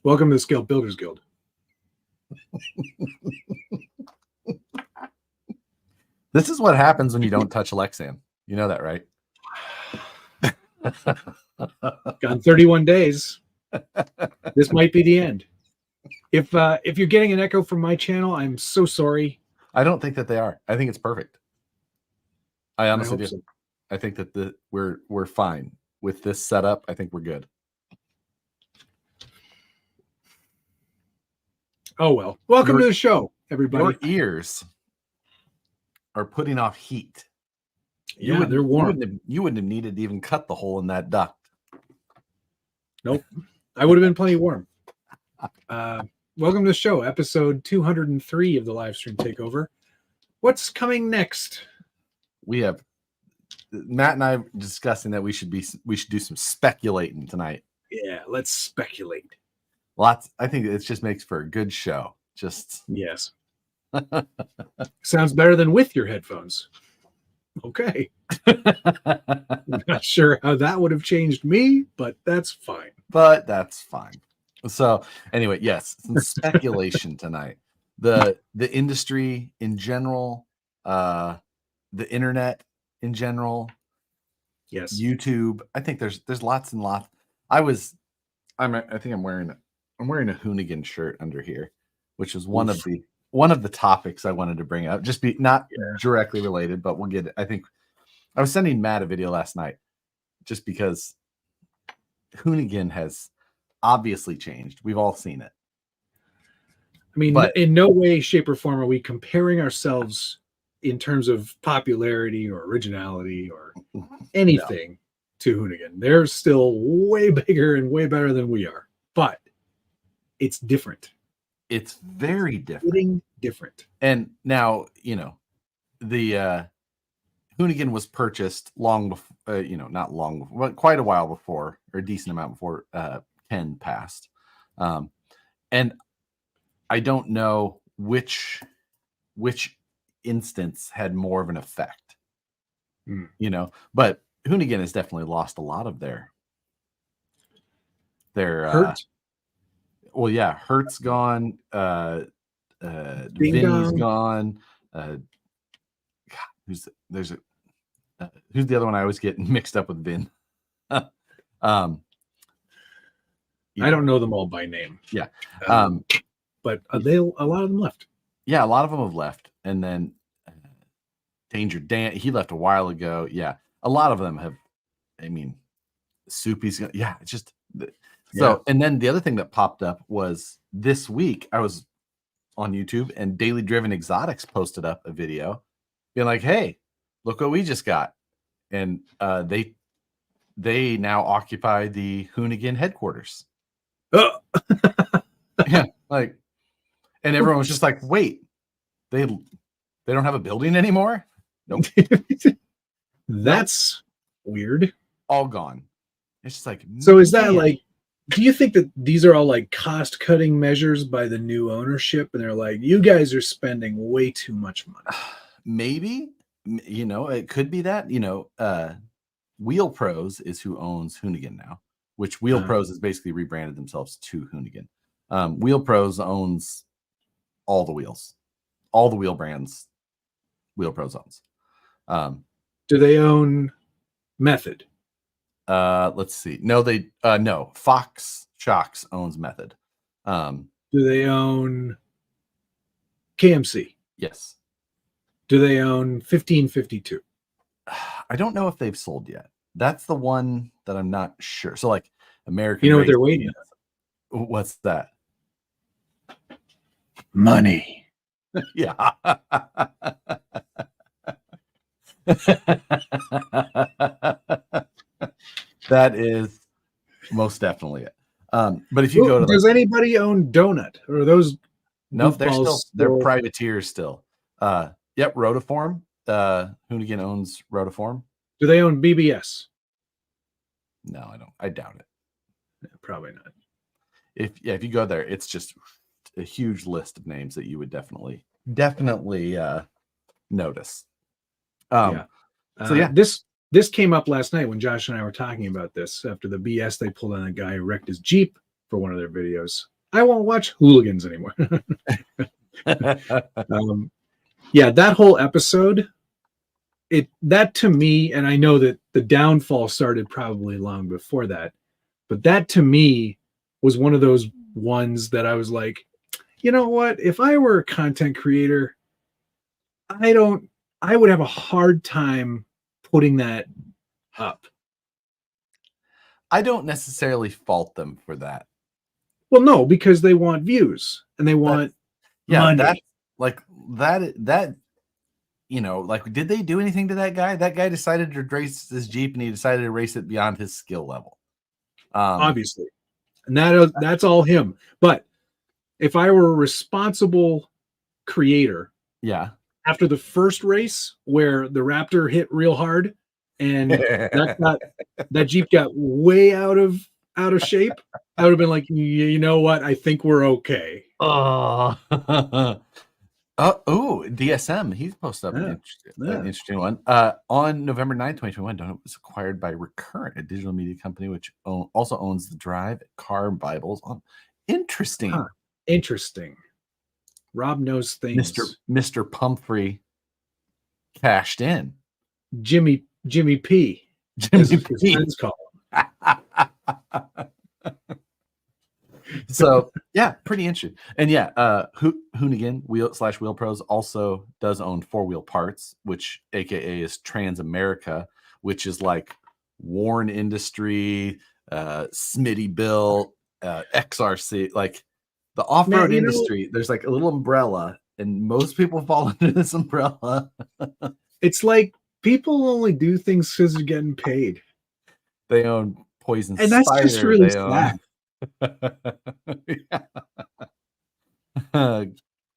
Welcome to the Scale Builders Guild. This is what happens when you don't touch Lexan. You know that, right? Gone 31 days. This might be the end. If you're getting an echo from my channel, I'm so sorry. I don't think that they are. I think it's perfect. I honestly do. So. I think that we're fine with this setup. I think we're good. Oh well. Welcome to the show, everybody. Your ears are putting off heat. Yeah, they're warm. You wouldn't have needed to even cut the hole in that duct. Nope. I would have been plenty warm. Welcome to the show, episode 203 of the Livestream Takeover. What's coming next? We have Matt and I discussing that we should do some speculating tonight. Yeah, let's speculate. Lots. I think it just makes for a good show. Just yes. Sounds better than with your headphones. Okay. I'm not sure how that would have changed me, but that's fine. So anyway, yes, some speculation tonight. The industry in general, the internet in general, yes, YouTube. I think there's lots and lots. I think I'm wearing a Hoonigan shirt under here, which is one of the topics I wanted to bring up. Just be not directly related, but we'll get it. I think I was sending Matt a video last night just because Hoonigan has obviously changed. We've all seen it. I mean, in no way, shape, or form are we comparing ourselves in terms of popularity or originality or anything to Hoonigan. They're still way bigger and way better than we are, but it's different. It's very different. And now, the Hoonigan was purchased long before, not long before, but quite a while before, or a decent amount before Ken passed. And I don't know which instance had more of an effect, but Hoonigan has definitely lost a lot of their Hurt. Well, yeah, Hurt's gone. Vinny's gone. Who's the other one I always get mixed up with Vin? I don't know them all by name. Yeah. But a lot of them left. Yeah, a lot of them have left. And then Danger Dan, he left a while ago. Yeah. A lot of them have, Soupy's gonna, it's just so. And then the other thing that popped up was this week I was on YouTube and Daily Driven Exotics posted up a video being like, hey, look what we just got. And they now occupy the Hoonigan headquarters. Oh. Yeah, and everyone was just like, wait, they don't have a building anymore? Nope. That's weird. All gone. It's just like, so is that do you think that these are all cost cutting measures by the new ownership? And they're like, you guys are spending way too much money. Maybe, it could be that, Wheel Pros is who owns Hoonigan now, which Wheel Pros has basically rebranded themselves to Hoonigan. Wheel Pros owns all the wheels, all the wheel brands Wheel Pros owns. Do they own Method? Let's see. No, no. Fox Shocks owns Method. Do they own KMC? Yes. Do they own 1552? I don't know if they've sold yet. That's the one that I'm not sure. So American. You know what they're waiting on? What's that? Money. Yeah. That is most definitely it. But if you go to does anybody own Donut or those? No, they're privateers still. Yep, Rotiform. Hoonigan owns Rotiform. Do they own BBS? No, I don't. I doubt it. Yeah, probably not. If you go there, it's just a huge list of names that you would definitely notice. This came up last night when Josh and I were talking about this after the BS they pulled on a guy who wrecked his Jeep for one of their videos. I won't watch hooligans anymore. Yeah, that whole episode, that to me, and I know that the downfall started probably long before that, but that to me was one of those ones that I was like, you know what? If I were a content creator, I would have a hard time putting that up. I don't necessarily fault them for that. Well, no, because they want views and they want money. That's like that, you know, like, did they do anything to that guy? That guy decided to race his Jeep and he decided to race it beyond his skill level. Obviously. And that's all him. But if I were a responsible creator, yeah, after the first race where the Raptor hit real hard and that Jeep got way out of shape, I would have been like, you know what? I think we're okay. Oh, DSM. He's posted up an interesting one. On November 9th, 2021, Donut was acquired by Recurrent, a digital media company which also owns the Drive Car Bibles. Interesting. Interesting. Rob knows things. Mr. Pumphrey cashed in. Jimmy P. Jimmy P. Friends call him. So yeah, pretty interesting. And yeah, Hoonigan Wheel Pros also does own 4-Wheel Parts, which AKA is Trans America, which is like Warren Industry, Smitty Built, XRC, like the off-road industry. There's like a little umbrella, and most people fall under this umbrella. It's like people only do things because they're getting paid. They own Poison and that's Spider. Just really sad.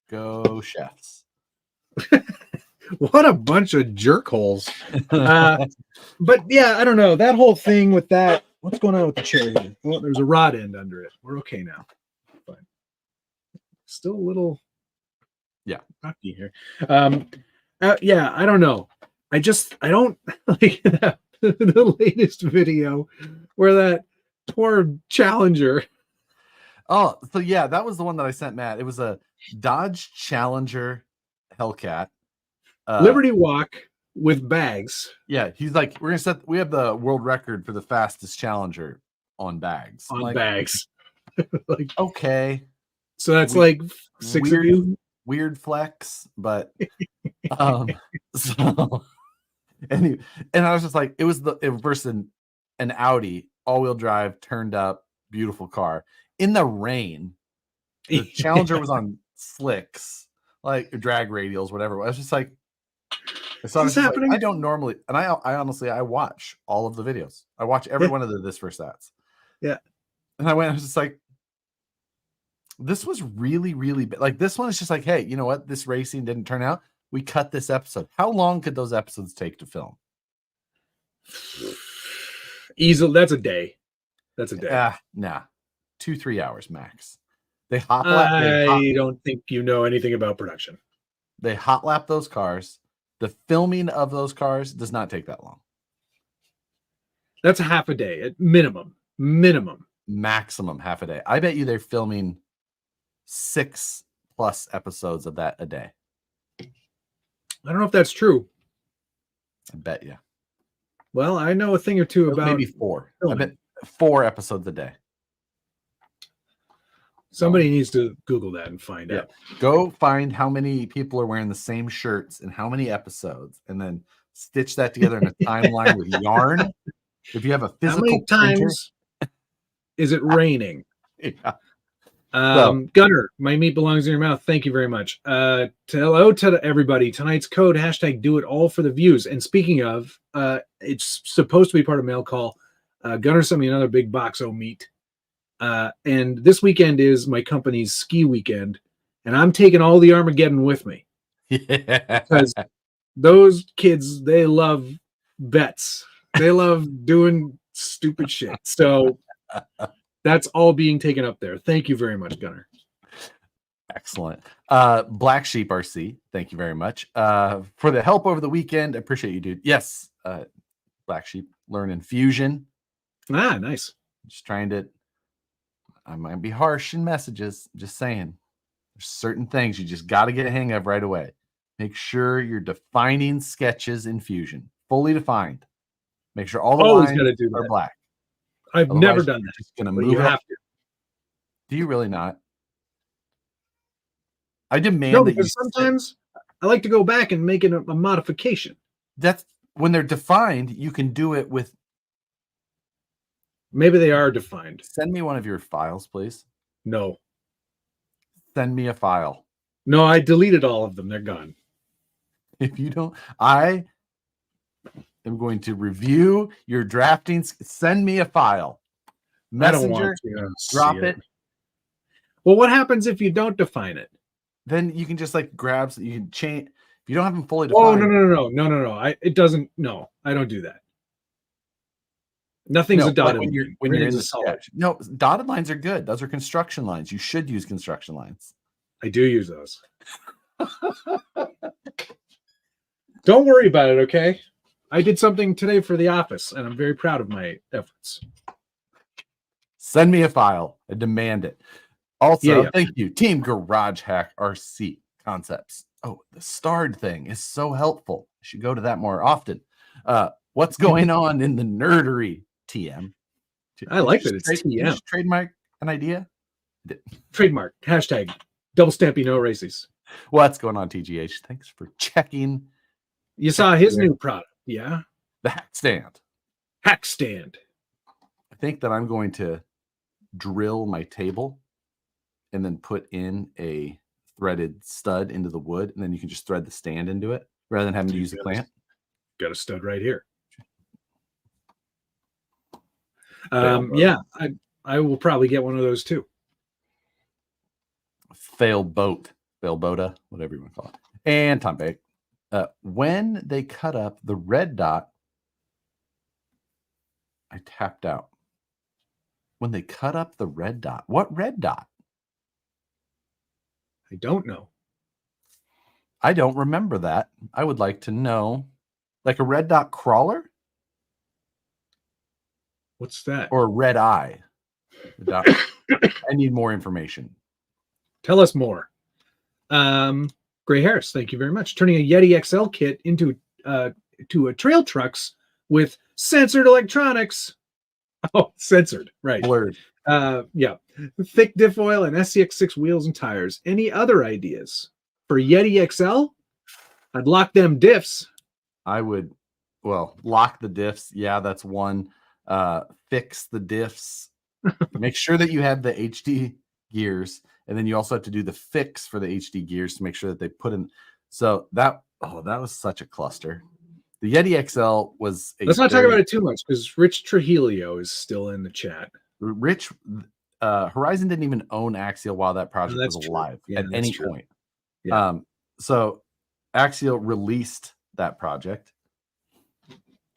Go Chefs. What a bunch of jerk holes. But yeah, I don't know. That whole thing with that. What's going on with the chair here? Well, there's a rod end under it. We're okay now. But still a little rocky here. Yeah, I don't know. I don't like the latest video where that poor Challenger. Oh, so yeah, that was the one that I sent Matt. It was a Dodge Challenger Hellcat. Liberty Walk with bags. Yeah, he's like, we have the world record for the fastest Challenger on bags. Bags. Like, okay. So that's like 6 of you. Weird flex, but so and I was just like, it was versus an Audi all-wheel drive, turned up, beautiful car in the rain. The Challenger was on slicks, like drag radials, whatever. I was just like, I don't normally, and I honestly, I watch all of the videos. I watch every one of the This for Stats. Yeah. And I was just like, this was really, really bad. Like, this one is just like, hey, you know what? This racing didn't turn out. We cut this episode. How long could those episodes take to film? Easily, that's a day. Nah, 2-3 hours max. I don't think you know anything about production. They hot lap those cars. The filming of those cars does not take that long. That's a half a day at minimum. Maximum half a day. I bet you they're filming 6+ episodes of that a day. I don't know if that's true. I bet you. Well, I know a thing or two about maybe 4. Filming. I bet 4 episodes a day. Somebody needs to Google that and find out. Go find how many people are wearing the same shirts and how many episodes, and then stitch that together in a timeline with yarn. If you have a physical how many times is it raining? Yeah. Gunner, my meat belongs in your mouth. Thank you very much. Hello to everybody. Tonight's code #do it all for the views. And speaking of, it's supposed to be part of mail call. Gunner sent me another big box of meat. And this weekend is my company's ski weekend, and I'm taking all the Armageddon with me. Yeah. Because those kids, they love bets. They love doing stupid shit. So that's all being taken up there. Thank you very much, Gunner. Excellent. Black Sheep RC, thank you very much for the help over the weekend. I appreciate you, dude. Yes, Black Sheep learn Infusion. Nice. Just trying to. I might be harsh in messages. I'm just saying. There's certain things you just got to get a hang of right away. Make sure you're defining sketches in Fusion, fully defined. Make sure all the Always lines got to do are that. black. I've Otherwise, never done you're that. just gonna But move you it. have to. Do you really not? I No, demand that you. because sometimes I like to go back and make it a modification. That's when they're defined. You can do it with. Maybe they are defined. Send me one of your files, please. No. Send me a file. No, I deleted all of them. They're gone. If you don't, I am going to review your drafting. Send me a file. Messenger, I don't want to drop see it. Well, what happens if you don't define it? Then you can just like grab. You can change. If you don't have them fully defined. Oh, no. It doesn't. No, I don't do that. Nothing's a dotted line. When you're in the sketch. No, dotted lines are good. Those are construction lines. You should use construction lines. I do use those. Don't worry about it, okay? I did something today for the office, and I'm very proud of my efforts. Send me a file. I demand it. Also, thank you, Team Garage Hack RC Concepts. Oh, the starred thing is so helpful. I should go to that more often. What's going on in the nerdery, TM? I like that it's TM. Did you just trademark an idea? Trademark. Hashtag double stampy no races. What's going on, TGH? Thanks for checking. You saw his new product, yeah? The hack stand. Hack stand. I think that I'm going to drill my table and then put in a threaded stud into the wood, and then you can just thread the stand into it rather than having to use a clamp. Got a stud right here. Yeah, I will probably get one of those too. Fail boata, whatever you want to call it. And Tom Bake. When they cut up the red dot, I tapped out. When they cut up the red dot, what red dot? I don't know. I don't remember that. I would like to know. Like a red dot crawler? What's that? Or a red eye? I need more information. Tell us more. Gray Harris, thank you very much. Turning a Yeti XL kit into to a trail trucks with censored electronics. Oh, censored, right. Blurred. Yeah. Thick diff oil and SCX6 wheels and tires. Any other ideas? For Yeti XL? I'd lock them diffs. I would, lock the diffs. Yeah, that's one. Fix the diffs. Make sure that you have the HD gears, and then you also have to do the fix for the HD gears to make sure that they put in. So that was such a cluster. The Yeti XL was. Let's not talk about it too much because Rich Trujillo is still in the chat. Rich, Horizon didn't even own Axial while that project was alive at any point. Yeah. So Axial released that project.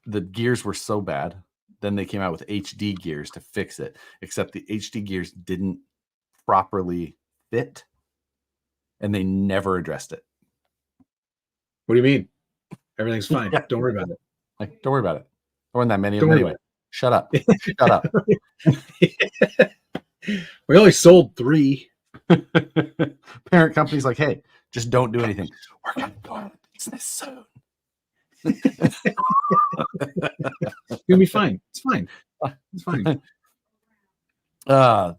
The gears were so bad. Then they came out with HD gears to fix it, except the HD gears didn't properly fit, and they never addressed it. What do you mean? Everything's fine. Yeah. Don't worry about it. Like, don't worry about it. There weren't that many of them anyway. Shut up. Shut up. We only sold 3. Parent company's like, hey, just don't do anything. We're gonna go out of business soon. You'll be fine. It's fine. It's fine.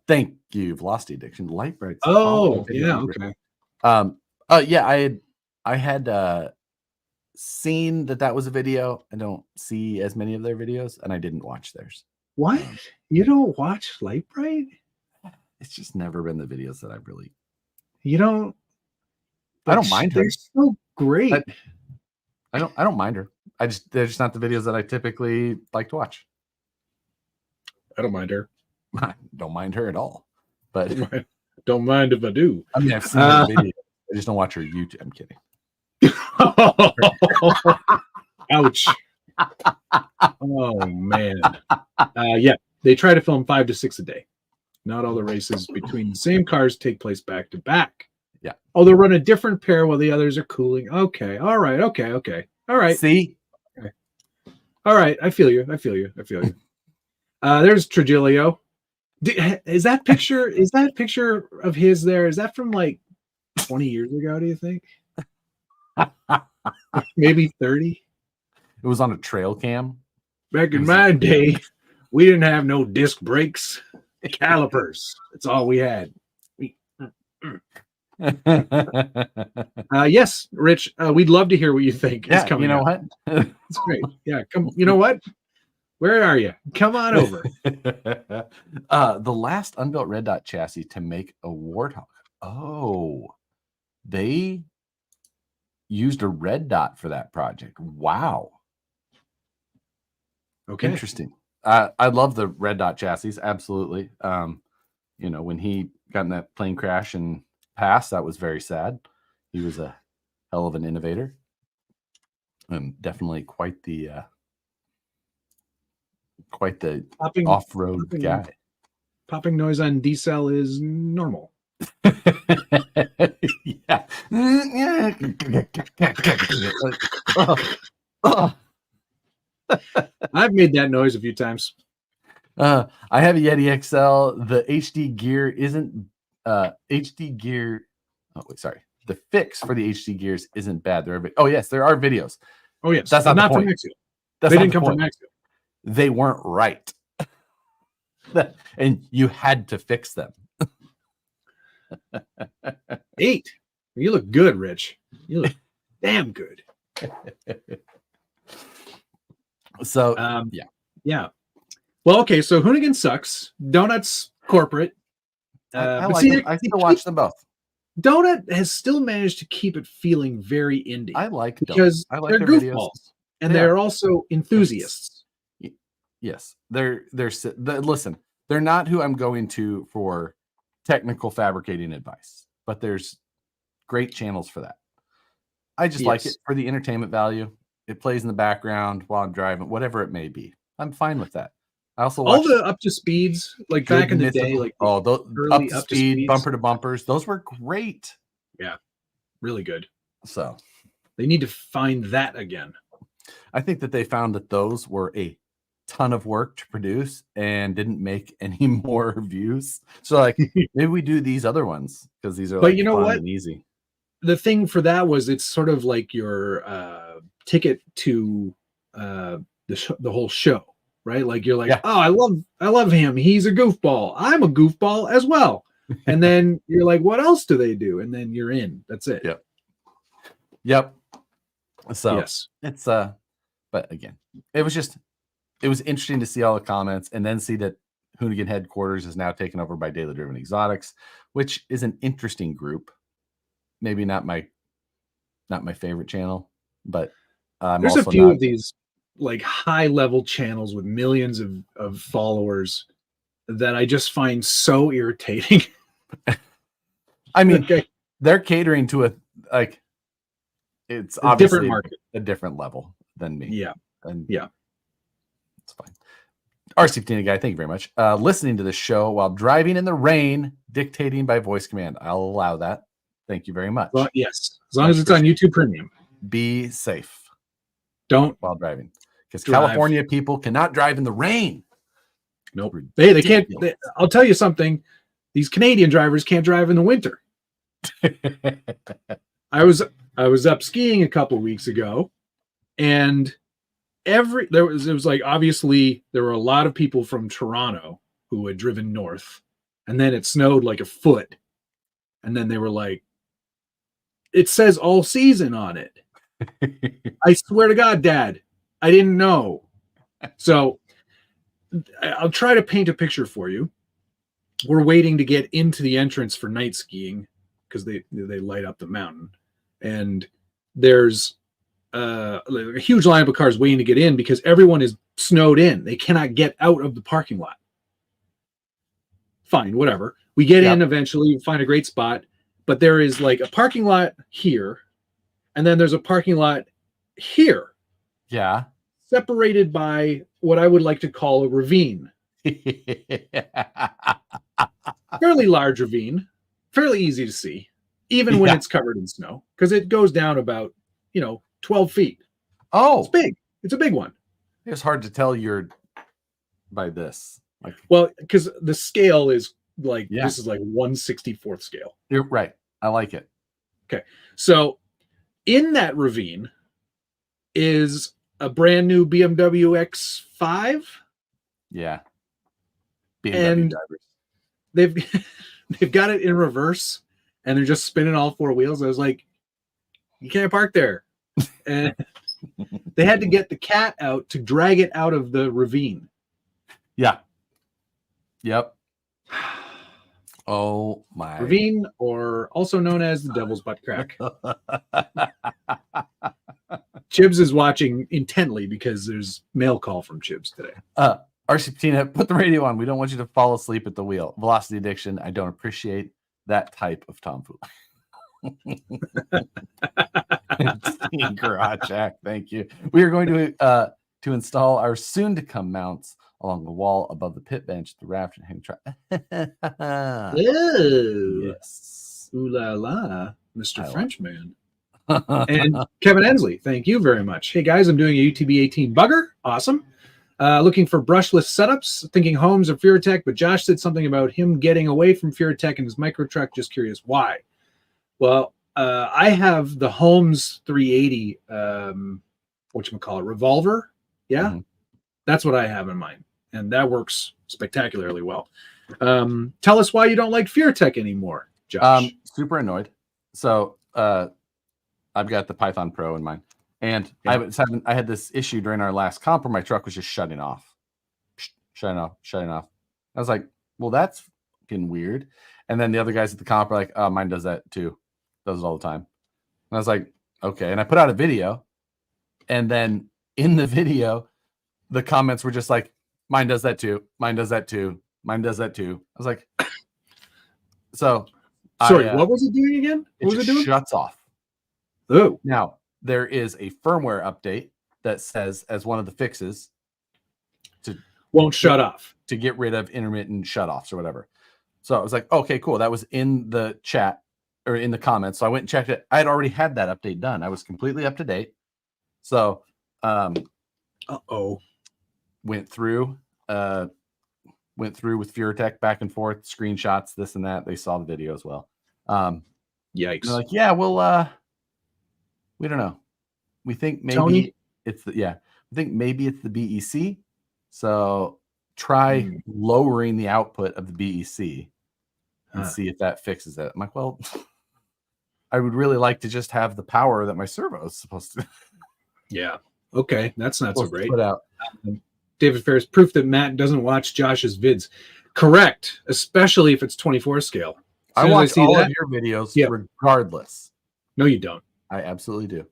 Thank you, Velocity Addiction. Light brights. Oh, yeah, okay. Yeah, I had seen that was a video. I don't see as many of their videos, and I didn't watch theirs. What? You don't watch Light Bright? It's just never been the videos that I've really. You don't. I don't mind her. They're so great. I don't mind her. They're just not the videos that I typically like to watch. I don't mind her. I don't mind her at all. But don't mind if I do. I mean, I've seen her videos. I just don't watch her YouTube. I'm kidding. Ouch. Oh man. Yeah, they try to film 5 to 6 a day. Not all the races between the same cars take place back to back. Yeah. Oh, they'll run a different pair while the others are cooling. Okay. All right. Okay. All right. See? Okay. All right. I feel you. There's Trujillo. Is that picture of his there? Is that from like 20 years ago? Do you think? Maybe 30. It was on a trail cam. Back in my day, we didn't have no disc brakes, calipers. That's all we had. Yes, Rich, we'd love to hear what you think is coming. You know up. what? It's great. Yeah, come. You know what? Where are you? Come on over. The last unbuilt red dot chassis to make a Warthog. Oh, they used a red dot for that project. Wow. Okay. Interesting. I love the red dot chassis. Absolutely. When he got in that plane crash and passed, that was very sad. He was a hell of an innovator and definitely quite the off-road guy. Popping noise on D-cell is normal. Yeah. I've made that noise a few times. I have a Yeti XL. The HD gear isn't HD gear. Oh, wait, sorry. The fix for the HD gears isn't bad. There are videos. Oh yes, that's not the point. They didn't come from Axial. They weren't right, and you had to fix them. 8. You look good, Rich. You look damn good. So yeah. Well, okay. So Hoonigan sucks. Donuts corporate. I still watch them both. Donut has still managed to keep it feeling very indie. I like because I like they're their goofballs videos. and they're also enthusiasts. Yes, listen. They're not who I'm going to for technical fabricating advice, but there's great channels for that. I just like it for the entertainment value. It plays in the background while I'm driving, whatever it may be. I'm fine with that. I also watch all the up to speeds, like back in the day, like those up to speed, bumper to bumpers. Those were great. Yeah, really good. So they need to find that again. I think that they found that those were a ton of work to produce and didn't make any more views. So like maybe we do these other ones because these are but you know what? And easy. The thing for that was it's sort of like your ticket to the whole show, right? Like you're like, oh, I love him. He's a goofball. I'm a goofball as well. And then you're like, what else do they do? And then you're in. That's it. Yep. So yes, it's but again, it was interesting to see all the comments and then see that Hoonigan headquarters is now taken over by Daily Driven Exotics, which is an interesting group. Maybe not my favorite channel, but there's a few of these like high level channels with millions of followers that I just find so irritating. I mean, they're catering to it's obviously different market, a different level than me. Yeah. And yeah. It's fine. RC15 guy, thank you very much. Listening to this show while driving in the rain, dictating by voice command. I'll allow that. Thank you very much. Well, yes, as long as it's on YouTube Premium. Be safe. Don't while driving, because California people cannot drive in the rain. Nope. They can't. I'll tell you something. These Canadian drivers can't drive in the winter. I was up skiing a couple weeks ago, and it was like obviously there were a lot of people from Toronto who had driven north, and then it snowed like a foot, and then they were like, "It says all season on it." I swear to God, Dad, I didn't know. So I'll try to paint a picture for you. We're waiting to get into the entrance for night skiing because they light up the mountain, and there's a huge lineup of cars waiting to get in because everyone is snowed in. They cannot get out of the parking lot. Fine, whatever. We get in eventually, find a great spot, but there is like a parking lot here, and then there's a parking lot here. Yeah. Separated by what I would like to call a ravine. Fairly large ravine, fairly easy to see, even when it's covered in snow, because it goes down about 12 feet. Oh, it's big. It's a big one. It's hard to tell you're by this. Like, well, because the scale is like yeah, this is like 1/64th scale. you're right. I like it. Okay, so in that ravine is a brand new BMW X5, Yeah, BMW and drivers. they've they've got it in reverse, and they're just spinning all four wheels. I was like, you can't park there, and they had to get the cat out to drag it out of the ravine. Yeah. Yep. Oh my. Ravine, or also known as the Devil's Butt Crack. Chibs is watching intently because there's mail call from Chibs today. RC Patina, put the radio on. We don't want you to fall asleep at the wheel. Velocity addiction. I don't appreciate that type of tomfoolery. Garage hack. Thank you. We are going to install our soon-to-come mounts along the wall above the pit bench, the raft, and hang truck. Oh, Yes. Ooh la la, Mr. I Frenchman. And Kevin Ensley, thank you very much. Hey guys, I'm doing a UTB 18 bugger. Awesome. Looking for brushless setups, thinking homes or Furatech, but Josh said something about him getting away from Furatech in his micro truck. Just curious why. Well, I have the Holmes 380, whatchamacallit, revolver. Yeah, that's what I have in mind. And that works spectacularly well. Tell us why you don't like Furatech anymore, Josh. Super annoyed. So I've got the Python Pro in mind. And I had this issue during our last comp where my truck was just shutting off. I was like, well, that's fucking weird. And then the other guys at the comp are like, oh, mine does that too. Does it all the time. And I was like, okay. And I put out a video. And then in the video, the comments were just like, mine does that too. Mine does that too. Mine does that too. I was like, so. Sorry, what was it doing again? What was it doing? Shuts off. Oh. Now, there is a firmware update that says, as one of the fixes, shut off, to get rid of intermittent shutoffs or whatever. So I was like, okay, cool. That was in the chat or in the comments. So I went and checked it. I had already had that update done. I was completely up to date. So, went through with Furatech back and forth, screenshots, this and that. They saw the video as well. Yikes. They're like, yeah, well, we don't know. We think maybe it's the BEC. So try lowering the output of the BEC and see if that fixes it. I'm like, well, I would really like to just have the power that my servo is supposed to. Yeah. Okay. That's not so great. Put out. David Ferris, proof that Matt doesn't watch Josh's vids. Correct. Especially if it's 24 scale. I watch all of your videos regardless. No, you don't. I absolutely do.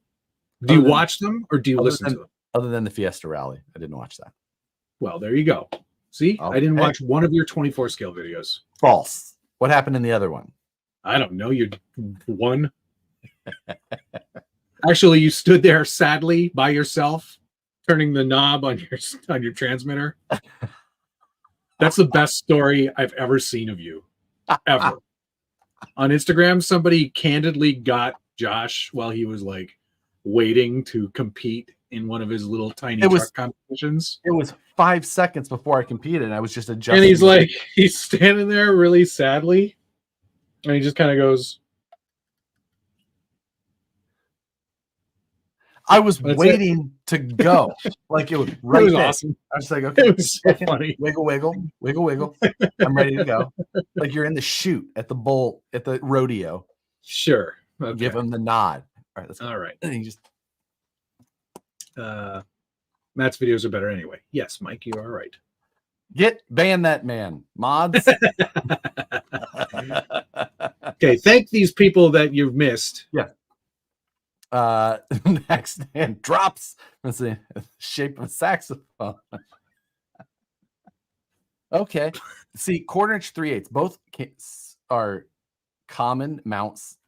Do you watch them or do you listen to them? Other than the Fiesta Rally, I didn't watch that. Well, there you go. See, I didn't watch one of your 24 scale videos. False. What happened in the other one? I don't know. You won. Actually, you stood there sadly by yourself, turning the knob on your transmitter. That's the best story I've ever seen of you, ever. On Instagram, somebody candidly got Josh while he was like waiting to compete in one of his little tiny truck competitions. It was 5 seconds before I competed, and I was just adjusting. And he's like, he's standing there really sadly, and he just kind of goes. I was waiting to go. Like it was right there. Awesome. I was like, okay, it was so funny. Wiggle, wiggle, wiggle, wiggle. I'm ready to go. Like you're in the chute at the rodeo. Sure. Okay. Give him the nod. All right, let's go. All right. And he just Matt's videos are better anyway. Yes, Mike, you are right. Ban that man. Mods. Okay, thank these people that you've missed. Yeah. Next hand drops. Let's see, shape of a saxophone. Okay. See, 1/4 inch 3/8. Both are common mounts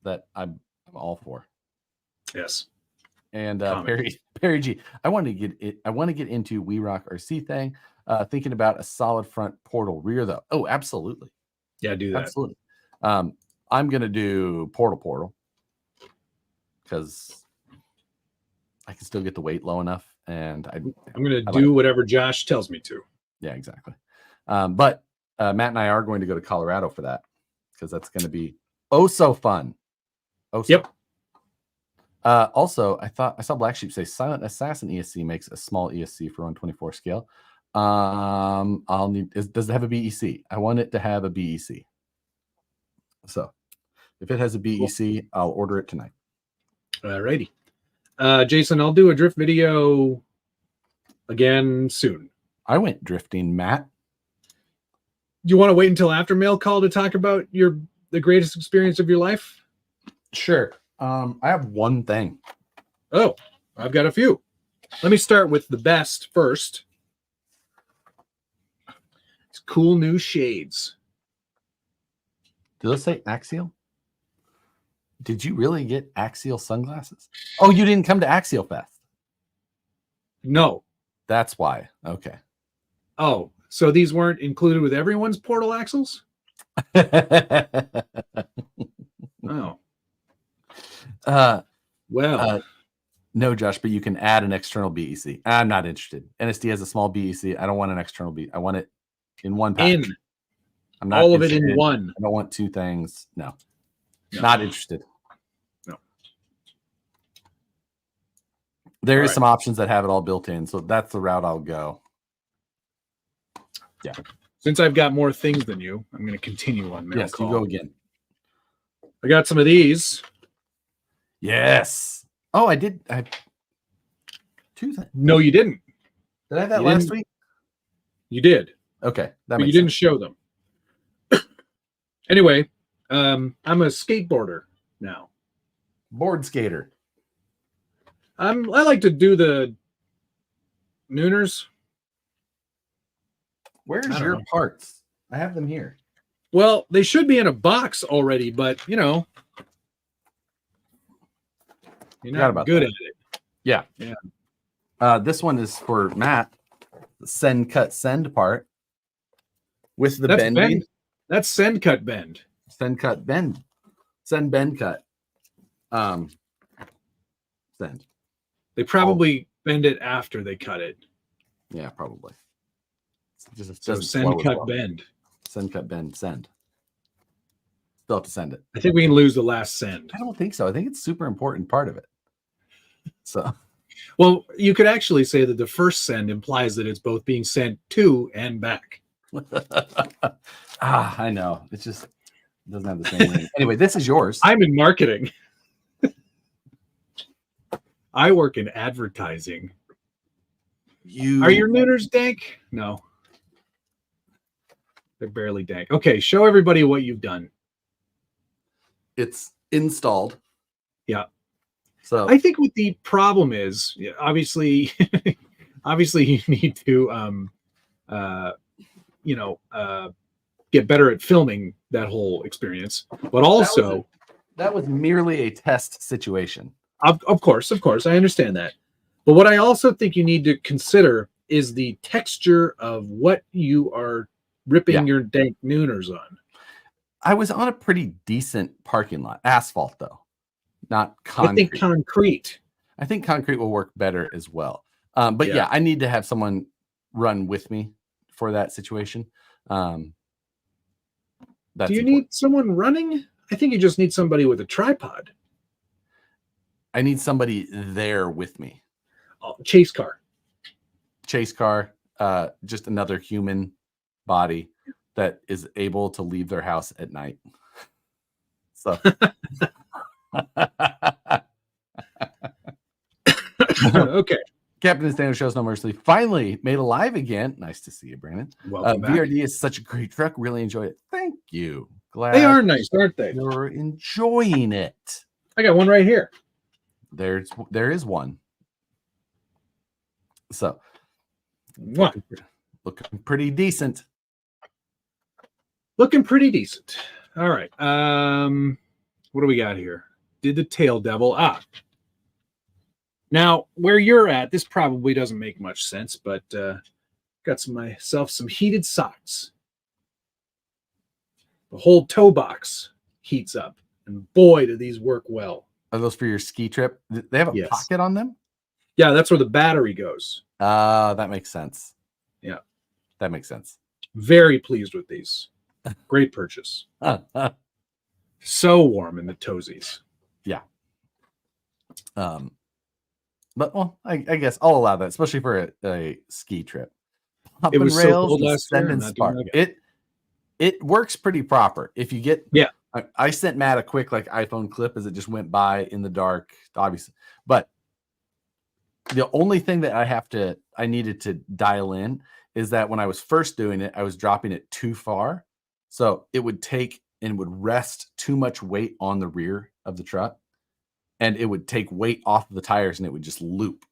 that I'm all for. Yes. And Perry G. I want to get into We Rock RC thing. Thinking about a solid front portal rear though. Oh, absolutely. Yeah, do that. Absolutely. I'm gonna do portal because I can still get the weight low enough, and I'm gonna do whatever Josh tells me to. Yeah, exactly. But Matt and I are going to go to Colorado for that because that's going to be so fun. Yep. Also, I saw Black Sheep say Silent Assassin ESC makes a small ESC for 124 scale. Does it have a BEC? I want it to have a BEC. So if it has a BEC, I'll order it tonight. Alrighty. Jason, I'll do a drift video again soon. I went drifting, Matt. Do you want to wait until after mail call to talk about the greatest experience of your life? Sure. I have one thing. Oh, I've got a few. Let me start with the best first. It's cool new shades. Do those say Axial? Did you really get Axial sunglasses? Oh, you didn't come to Axial Fest? No. That's why. Okay. Oh, so these weren't included with everyone's portal axles? Oh. Well. No, Josh, but you can add an external BEC. I'm not interested. NSD has a small BEC. I don't want an external BEC. I want it in one package. I'm not all of it in one. I don't want two things. No. Not interested. No. There is some options that have it all built in, so that's the route I'll go. Yeah. Since I've got more things than you, I'm going to continue on mail call. You go again. I got some of these. Yes. Oh, I did. I two things. No, you didn't. Did I have that last week? You did. Okay. But you didn't show them. Anyway, I'm a skateboarder now. Board skater. I like to do the nooners. Where's your parts? I have them here. Well, they should be in a box already, but you're not good at it. Yeah. This one is for Matt. The send, cut, send part with the bending. That's send, cut, bend. Send, cut, bend. Send, bend, cut. Send. They probably bend it after they cut it. Yeah, probably. So send, cut, bend. Send, cut, bend, send. Still have to send it. I think we can lose the last send. I don't think so. I think it's a super important part of it. So, well, you could actually say that the first send implies that it's both being sent to and back. I know. It just doesn't have the same meaning. Anyway, this is yours. I'm in marketing. I work in advertising. Are your nooners dank? No. They're barely dank. Okay, show everybody what you've done. It's installed. Yeah. So I think what the problem is, obviously you need to get better at filming that whole experience. But also that was merely a test situation. Of course, I understand that. But what I also think you need to consider is the texture of what you are ripping your dank nooners on. I was on a pretty decent parking lot. Asphalt, though. Not concrete. I think concrete. I think concrete will work better as well. But yeah, I need to have someone run with me for that situation. Do you need someone running? I think you just need somebody with a tripod. I need somebody there with me. Oh, chase car. Just another human body that is able to leave their house at night. So okay. Captain Standard Shows No Mercy finally made alive again. Nice to see you, Brandon. Welcome back. VRD is such a great truck. Really enjoy it. Thank you. Glad they are nice, aren't they? You're enjoying it. I got one right here. There is one. So what? Looking pretty decent. Looking pretty decent. All right. What do we got here? Did the tail devil. Now, where you're at, this probably doesn't make much sense, but got myself some heated socks. The whole toe box heats up, and boy, do these work well. Are those for your ski trip? They have a pocket on them? Yeah, that's where the battery goes. That makes sense. Yeah. that makes sense. Very pleased with these. Great purchase. So warm in the toesies. Yeah. But well, I guess I'll allow that, especially for a ski trip. It was so Rails, cold last year. and spark. It works pretty proper. If you get I sent Matt a quick like iPhone clip as it just went by in the dark, obviously. But the only thing that I needed to dial in is that when I was first doing it, I was dropping it too far. So it would take and would rest too much weight on the rear of the truck. And it would take weight off of the tires and it would just loop.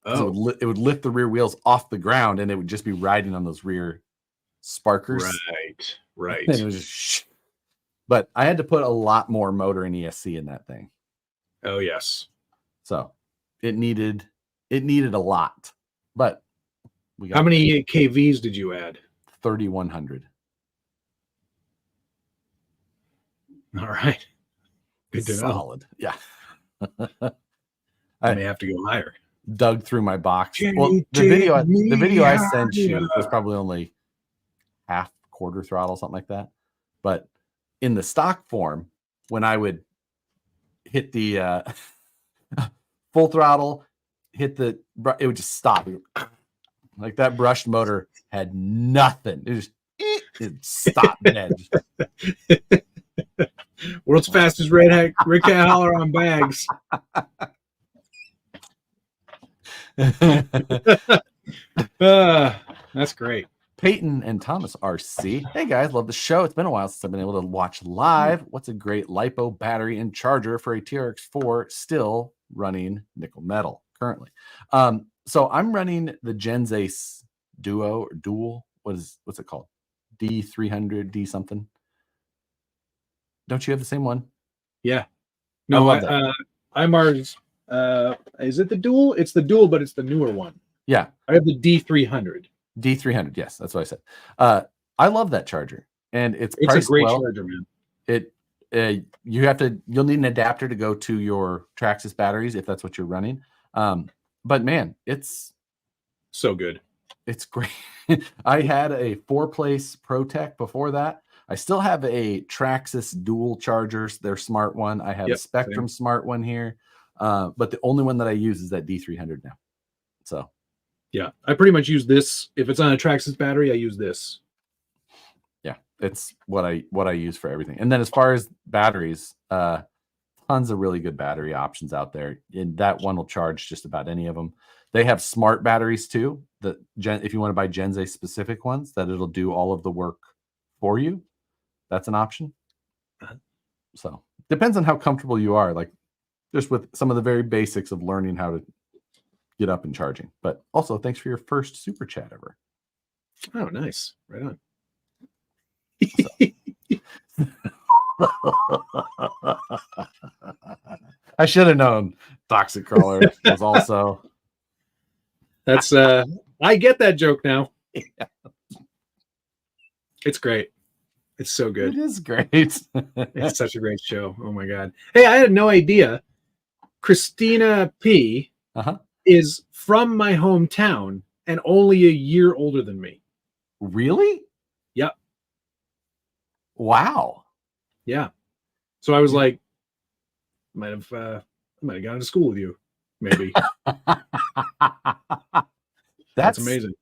Oh. So it would lift the rear wheels off the ground and it would just be riding on those rear sparkers. Right. And it was just but I had to put a lot more motor and ESC in that thing. Oh, yes. So it needed a lot. But we got how many KVs did you add? 3,100. All right. Good to Solid. know. Yeah. I may have to go higher. Dug through my box. Well, the video I sent you was probably only half, quarter throttle, something like that. But in the stock form, when I would hit the full throttle, it would just stop. Like that brushed motor had nothing. It stopped dead. World's fastest red cat hauler on bags. That's great. Peyton and Thomas RC. Hey guys, love the show. It's been a while since I've been able to watch live. What's a great LiPo battery and charger for a TRX4 still running nickel metal currently? So I'm running the Genzace Duo or Dual. What's it called? D300, D something. Don't you have the same one? Yeah. No, I'm ours. Is it the Dual? It's the Dual, but it's the newer one. Yeah. I have the D300. D300, yes, that's what I said. I love that charger, and it's a great charger, man. You'll need an adapter to go to your Traxxas batteries if that's what you're running. But man, it's so good. It's great. I had a 4-place ProTech before that. I still have a Traxxas dual chargers, their smart one. I have a Spectrum smart one here, but the only one that I use is that D300 now. So. Yeah, I pretty much use this. If it's on a Traxxas battery, I use this. Yeah, it's what I use for everything. And then as far as batteries, tons of really good battery options out there. And that one will charge just about any of them. They have smart batteries too. If you want to buy Genzace specific ones, that it'll do all of the work for you. That's an option. So depends on how comfortable you are. Like just with some of the very basics of learning how to get up and charging. But also thanks for your first super chat ever. Oh, nice. Right on. I should have known Toxic Crawler was also. That's I get that joke now. Yeah. It's great. It's so good. It is great. It's such a great show. Oh my god. Hey, I had no idea. Christina P. is from my hometown and only a year older than me. Really? Yep. Wow. Yeah. So I was like, I might have gone to school with you, maybe. That's amazing.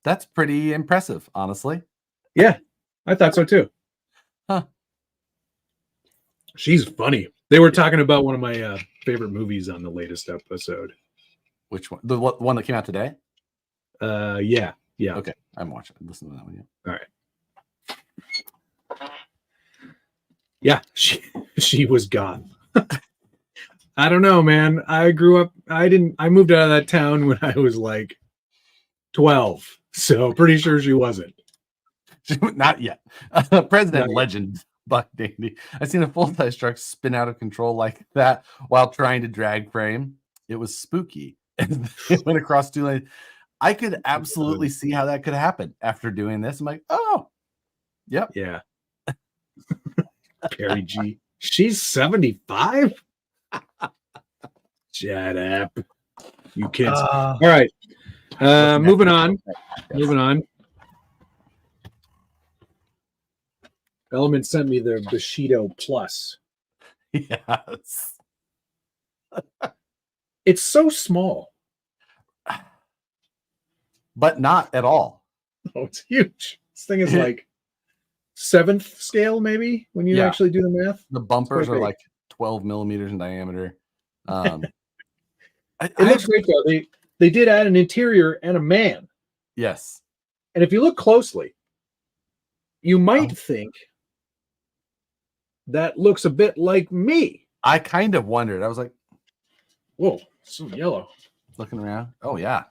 That's pretty impressive, honestly. Yeah, I thought so too. Huh. She's funny. They were talking about one of my favorite movies on the latest episode. Which one? The one that came out today? Yeah. Okay, I'm watching. Listen to that one. Yeah. All right. Yeah, she was gone. I don't know, man. I grew up. I moved out of that town when I was like 12, so pretty sure she wasn't. Not yet. President Legend Buck Dandy. I've seen a full-size truck spin out of control like that while trying to drag frame. It was spooky. And it went across 2 lanes. I could absolutely see how that could happen after doing this. I'm like, oh, yep. Yeah. Perry G. She's 75? Shut up. You kids. All right. Moving on. Moving on. Element sent me the Bushido Plus. Yes. It's so small. But not at all. Oh, it's huge. This thing is like 7th scale, maybe, when you actually do the math. The bumpers are like 12 millimeters in diameter. It looks great, though. They did add an interior and a man. Yes. And if you look closely, you might think that looks a bit like me. I kind of wondered. I was like, whoa, so yellow. Looking around. Oh, yeah.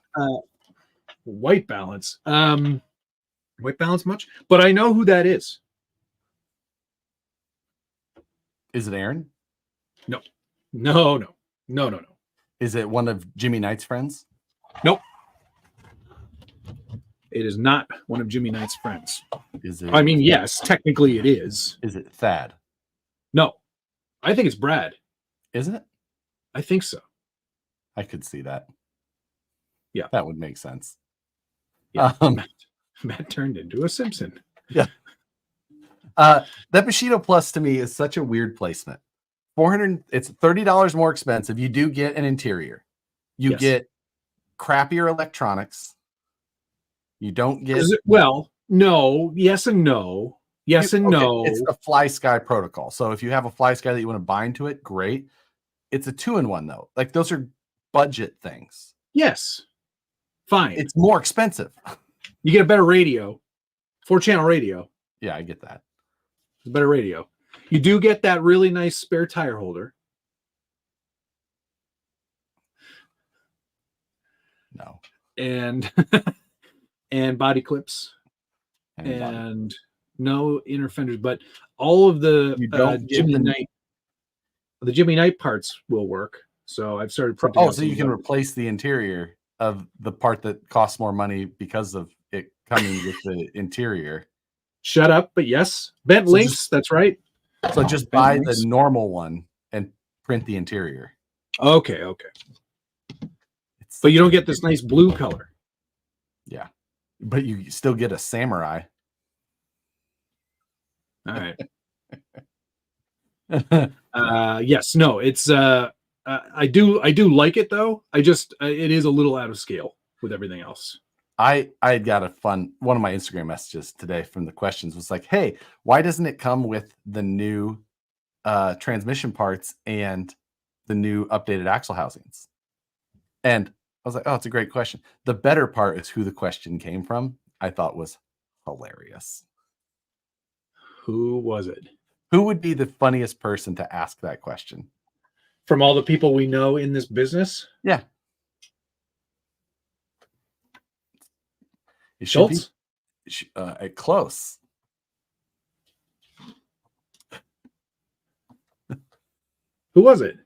White balance. White balance much? But I know who that is. Is it Aaron? No. Is it one of Jimmy Knight's friends? Nope. It is not one of Jimmy Knight's friends. Is it? I mean, yes, technically it is. Is it Thad? No. I think it's Brad. Is it? I think so. I could see that. Yeah. That would make sense. Yeah. Matt turned into a Simpson. Yeah. That Bushido Plus to me is such a weird placement. It's $30 more expensive. You do get an interior. You get crappier electronics. You don't get no, yes and no. Yes and no. It's a Fly Sky protocol. So if you have a Fly Sky that you want to bind to it, great. It's a 2-in-1 though. Like those are budget things. Yes. Fine. It's more expensive. You get a better radio. 4-channel radio. Yeah, I get that. It's a better radio. You do get that really nice spare tire holder. No. And body clips. And no inner fenders, but all of the Jimmy Knight parts will work. So I've started printing. So you can replace the interior of the part that costs more money because of it coming with the interior. Shut up, but yes. Bent links, that's right. So just buy the normal one and print the interior. Okay. But you don't get this nice blue color. Yeah. But you still get a samurai. All right. Yes, no, it's I do like it though. I just it is a little out of scale with everything else. I got one of my Instagram messages today from the questions was like, hey, why doesn't it come with the new transmission parts and the new updated axle housings? And I was like, oh, it's a great question. The better part is who the question came from. I thought was hilarious. Who was it? Who would be the funniest person to ask that question? From all the people we know in this business? Yeah. It Schultz? Close. Who was it?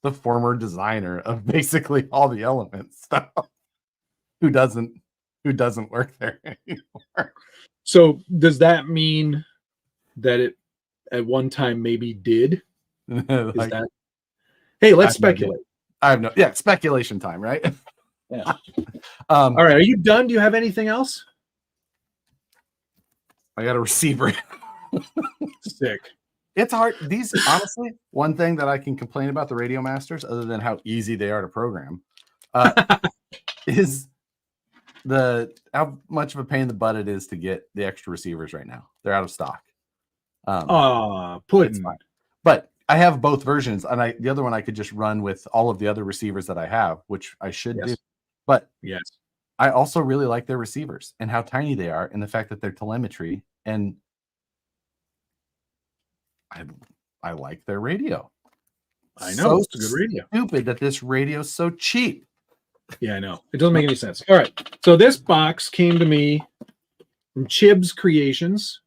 The former designer of basically all the Elements stuff. Who doesn't work there anymore. So does that mean that it at one time maybe did? Like, hey, let's speculate. I have speculation time, right? Yeah. All right, are you done? Do you have anything else? I got a receiver. Sick. It's hard. These, honestly, one thing that I can complain about the Radio Masters, other than how easy they are to program, is how much of a pain in the butt it is to get the extra receivers right now. They're out of stock. Pudding. But I have both versions, and the other one I could just run with all of the other receivers that I have, which I should do. But yes, I also really like their receivers and how tiny they are, and the fact that they're telemetry, and I like their radio. I know, it's a good radio. Stupid that this radio is so cheap. Yeah, I know. It doesn't make any sense. All right. So this box came to me from Chibs Creations.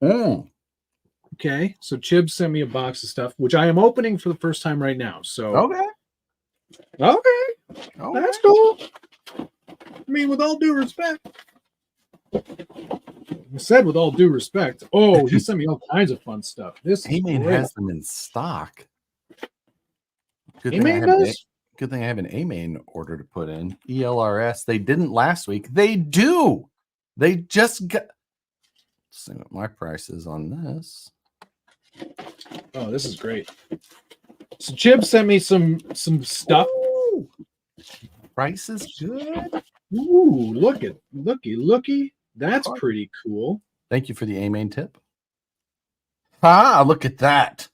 Okay. So Chibs sent me a box of stuff, which I am opening for the first time right now. So okay. That's cool. I mean, with all due respect. I said with all due respect. Oh, he sent me all kinds of fun stuff. This He-Man has them in stock. He-Man does? Good thing I have an A main order to put in. ELRS. They didn't last week. They do. They just got. Let's see what my price is on this. Oh, this is great. So Chib sent me some stuff. Ooh. Price is good. Ooh, looky. That's pretty cool. Thank you for the A main tip. Ah, look at that.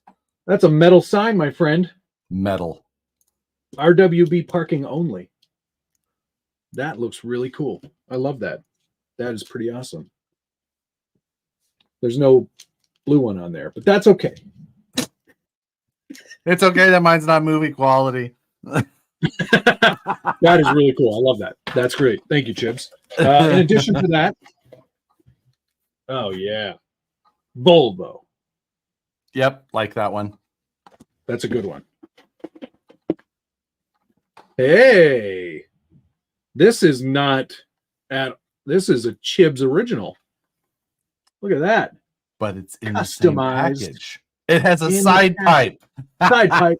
That's a metal sign, my friend. Metal. RWB parking only. That looks really cool. I love that. That is pretty awesome. There's no blue one on there, but that's okay. It's okay that mine's not movie quality. That is really cool. I love that. That's great. Thank you, Chibs. In addition to that, oh yeah, Volvo. Yep, like that one. That's a good one. Hey, this is a Chibs original. Look at that. But it's in the same Customized. package. It has a side pipe. Side pipe.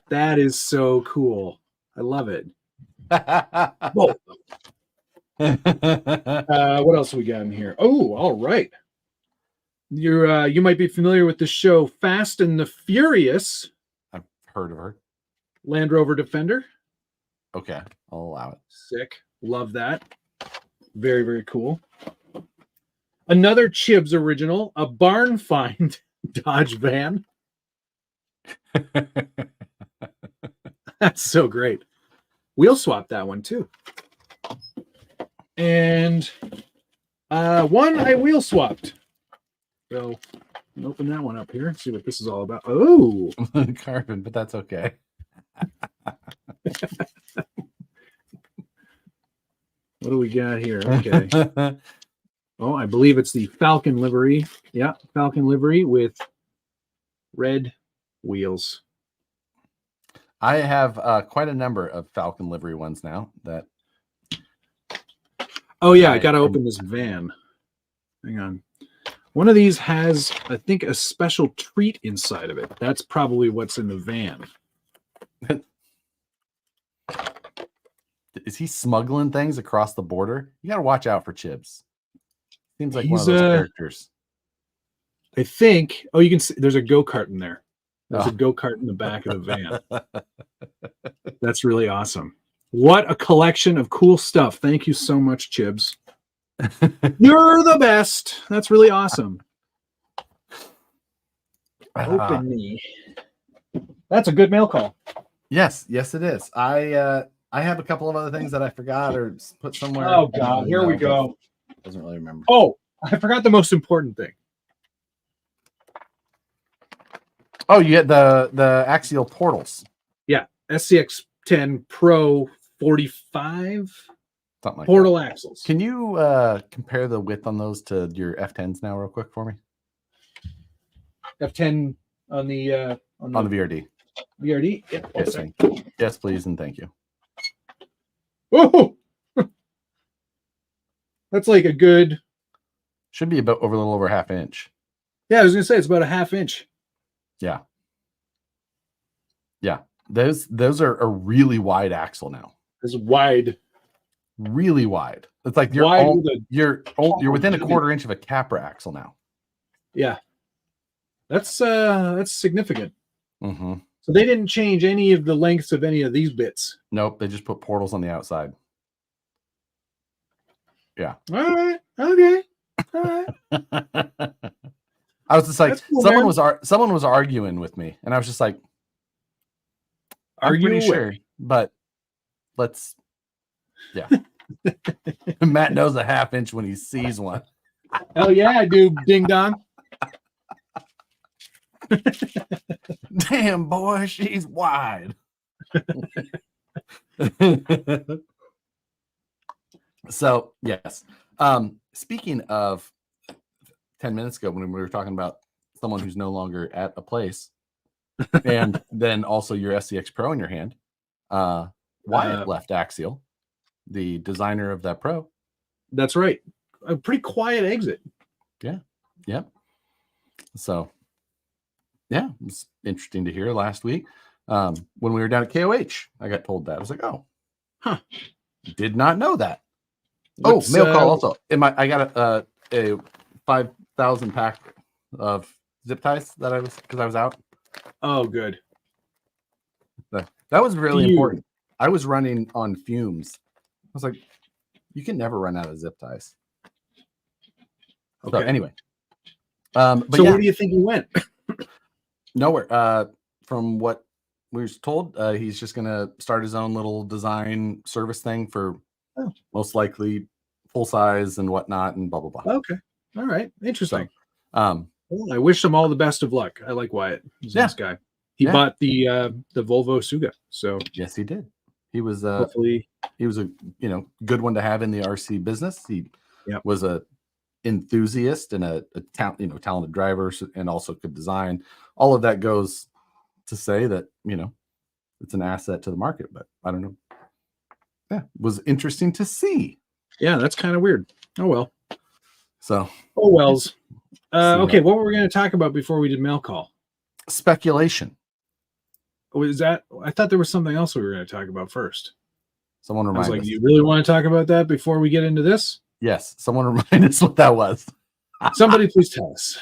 That is so cool. I love it. Whoa. What else we got in here? Oh, all right. You might be familiar with the show Fast and the Furious. I've heard of her. Land Rover Defender. Okay, I'll allow it. Sick. Love that. Very, very cool. Another Chibs original, a barn find Dodge van. That's so great. Wheel swap that one too. And one I wheel swapped. So open that one up here. See what this is all about. Oh, carbon, but that's okay. What do we got here? Okay. Oh, I believe it's the Falcon livery. Yeah, Falcon livery with red wheels. I have quite a number of Falcon livery ones now. Oh yeah, I got to open this van. Hang on. One of these has, I think, a special treat inside of it. That's probably what's in the van. Is he smuggling things across the border? You got to watch out for Chibs. Seems like one of those characters. I think. Oh, you can see there's a go-kart in there. There's a go-kart in the back of the van. That's really awesome. What a collection of cool stuff. Thank you so much, Chibs. You're the best. That's really awesome. Open me. That's a good mail call. Yes, it is. I have a couple of other things that I forgot or put somewhere. Oh God, here we go. Doesn't really remember. Oh, I forgot the most important thing. Oh, you get the axial portals. Yeah, SCX 10 Pro 45 something like portal that. axles. Can you compare the width on those to your F10s now, real quick, for me? F10 on the VRD. VRD. Yeah. Yes, please, and thank you. Whoa! That's like a good. Should be about over a little over half inch. Yeah, I was gonna say it's about a half inch. Yeah. Those are a really wide axle now. It's wide. Really wide. It's like you're within a quarter inch of a Capra axle now. Yeah. That's significant. Mm-hmm. So they didn't change any of the lengths of any of these bits. Nope, they just put portals on the outside. Yeah. All right. Okay. All right. I was just like, cool, someone was arguing with me, and I was just like, I'm pretty sure, but let's, yeah. Matt knows a half inch when he sees one. Hell yeah, I do, ding dong. Damn, boy, she's wide. So, yes. Speaking of 10 minutes ago, when we were talking about someone who's no longer at a place, and then also your SCX Pro in your hand, Wyatt left Axial, the designer of that Pro. That's right. A pretty quiet exit. Yeah. Yep. So, yeah, it was interesting to hear last week. When we were down at KOH, I got told that. I was like, oh, huh. Did not know that. Mail call also. I got a 5,000 pack of zip ties that because I was out. Oh, good. That was really important. I was running on fumes. I was like, you can never run out of zip ties. Okay. So anyway. But so where do you think he went? Nowhere. From what we were told, he's just going to start his own little design service thing for most likely full size and whatnot and blah, blah, blah. Okay. All right. Interesting. So, well, I wish him all the best of luck. I like Wyatt. He's a nice guy. He bought the Volvo Suga. So yes, he did. He was hopefully he was a good one to have in the RC business. He was a enthusiast and a talented driver, and also could design. All of that goes to say that it's an asset to the market. But I don't know. Yeah, it was interesting to see. Yeah, that's kind of weird. Oh well. So wells. Okay, what were we going to talk about before we did mail call? Speculation. Was that? I thought there was something else we were going to talk about first. Someone remind us. Do you really want to talk about that before we get into this? Yes. Someone remind us what that was. Somebody please tell us.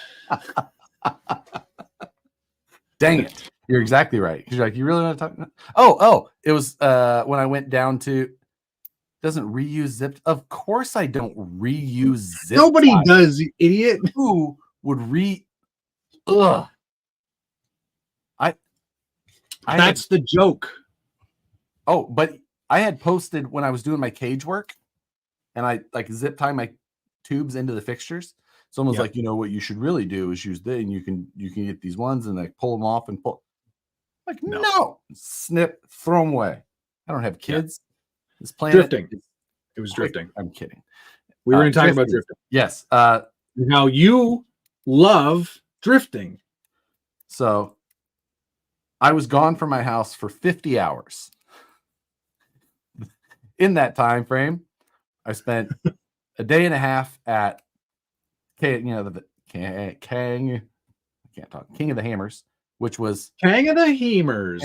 Dang it. You're exactly right. You're like, you really want to talk about? Oh, it was when I went down to doesn't reuse zip. Of course I don't reuse zip. Nobody does, you idiot. Who would ugh. That's the joke. Oh, but I had posted when I was doing my cage work and I like zip tie my tubes into the fixtures. Someone's like, what you should really do is use this, and you can get these ones and like pull them off and pull. Like, no. Snip, throw them away. I don't have kids. This planet drifting. It was drifting. I'm kidding. We were going to talk about drifting. Yes. Now you love drifting. So I was gone from my house for 50 hours. In that time frame, I spent a day and a half at King of the Hammers, which was King of the Hammers,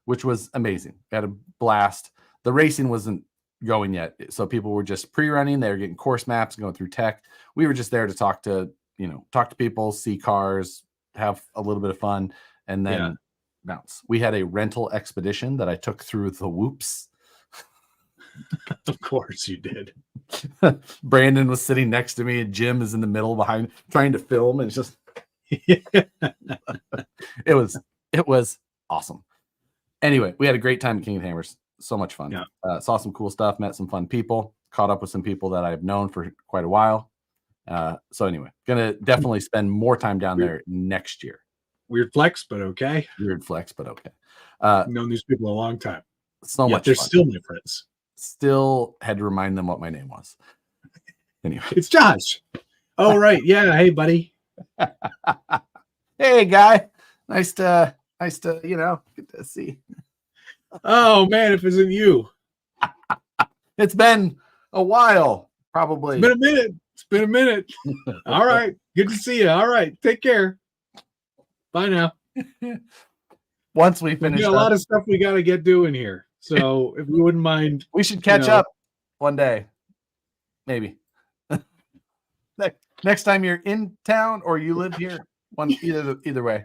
which was amazing. I had a blast. The racing wasn't going yet, so people were just pre-running. They were getting course maps, going through tech. We were just there to talk to people, see cars, have a little bit of fun, and then bounce. We had a rental expedition that I took through the whoops. Of course you did. Brandon was sitting next to me and Jim is in the middle behind trying to film, and it's just it was awesome. Anyway, we had a great time at King of the Hammers. So much fun. Saw some cool stuff, met some fun people, caught up with some people that I've known for quite a while. So anyway, gonna definitely spend more time down there next year. Weird flex, but okay. I've known these people a long time. So much they're fun. Still my friends. Still had to remind them what my name was. Anyway, it's Josh. Oh, right. Yeah. Hey, buddy. Hey, guy. Nice to get to see. Oh man, if it isn't you. It's been a while, probably. It's been a minute. All right. Good to see you. All right. Take care. Bye now. Once we finish, we got a lot of stuff we got to get doing here. So if we wouldn't mind, we should catch up one day, maybe. Next time you're in town or you live here, either way.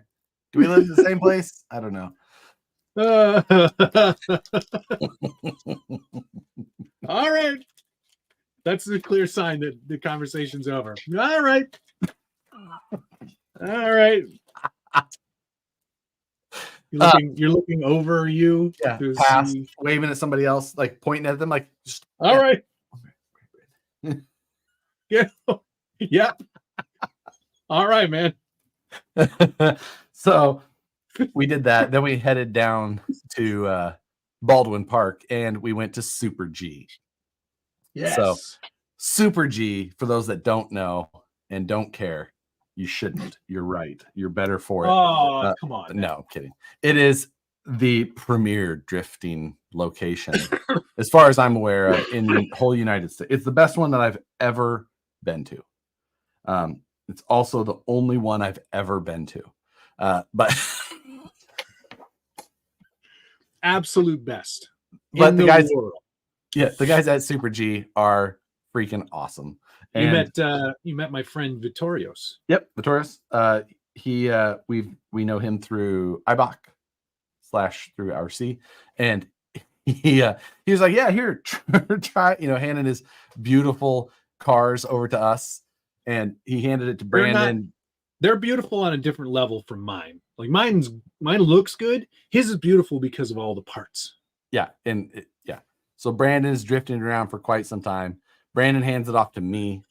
Do we live in the same place? I don't know. All right. That's a clear sign that the conversation's over. All right. You're looking over you. Yeah, past, waving at somebody else, like pointing at them, like just all right. Yeah. Yeah. All right, man. So we did that. Then we headed down to Baldwin Park and we went to Super G. Yes. So Super G, for those that don't know and don't care, you shouldn't. You're right. You're better for it. Oh, come on. No, I'm kidding. It is the premier drifting location, as far as I'm aware of, in the whole United States. It's the best one that I've ever been to. It's also the only one I've ever been to. But absolute best. But the guys, world. Yeah, the guys at Super G are freaking awesome. And you met my friend Vittorios. Yep, Vittorios. We know him through IBOC / through RC, and he was like, yeah, here, try, handing his beautiful cars over to us, and he handed it to Brandon. They're beautiful on a different level from mine. Like mine looks good. His is beautiful because of all the parts. Yeah, so Brandon is drifting around for quite some time. Brandon hands it off to me.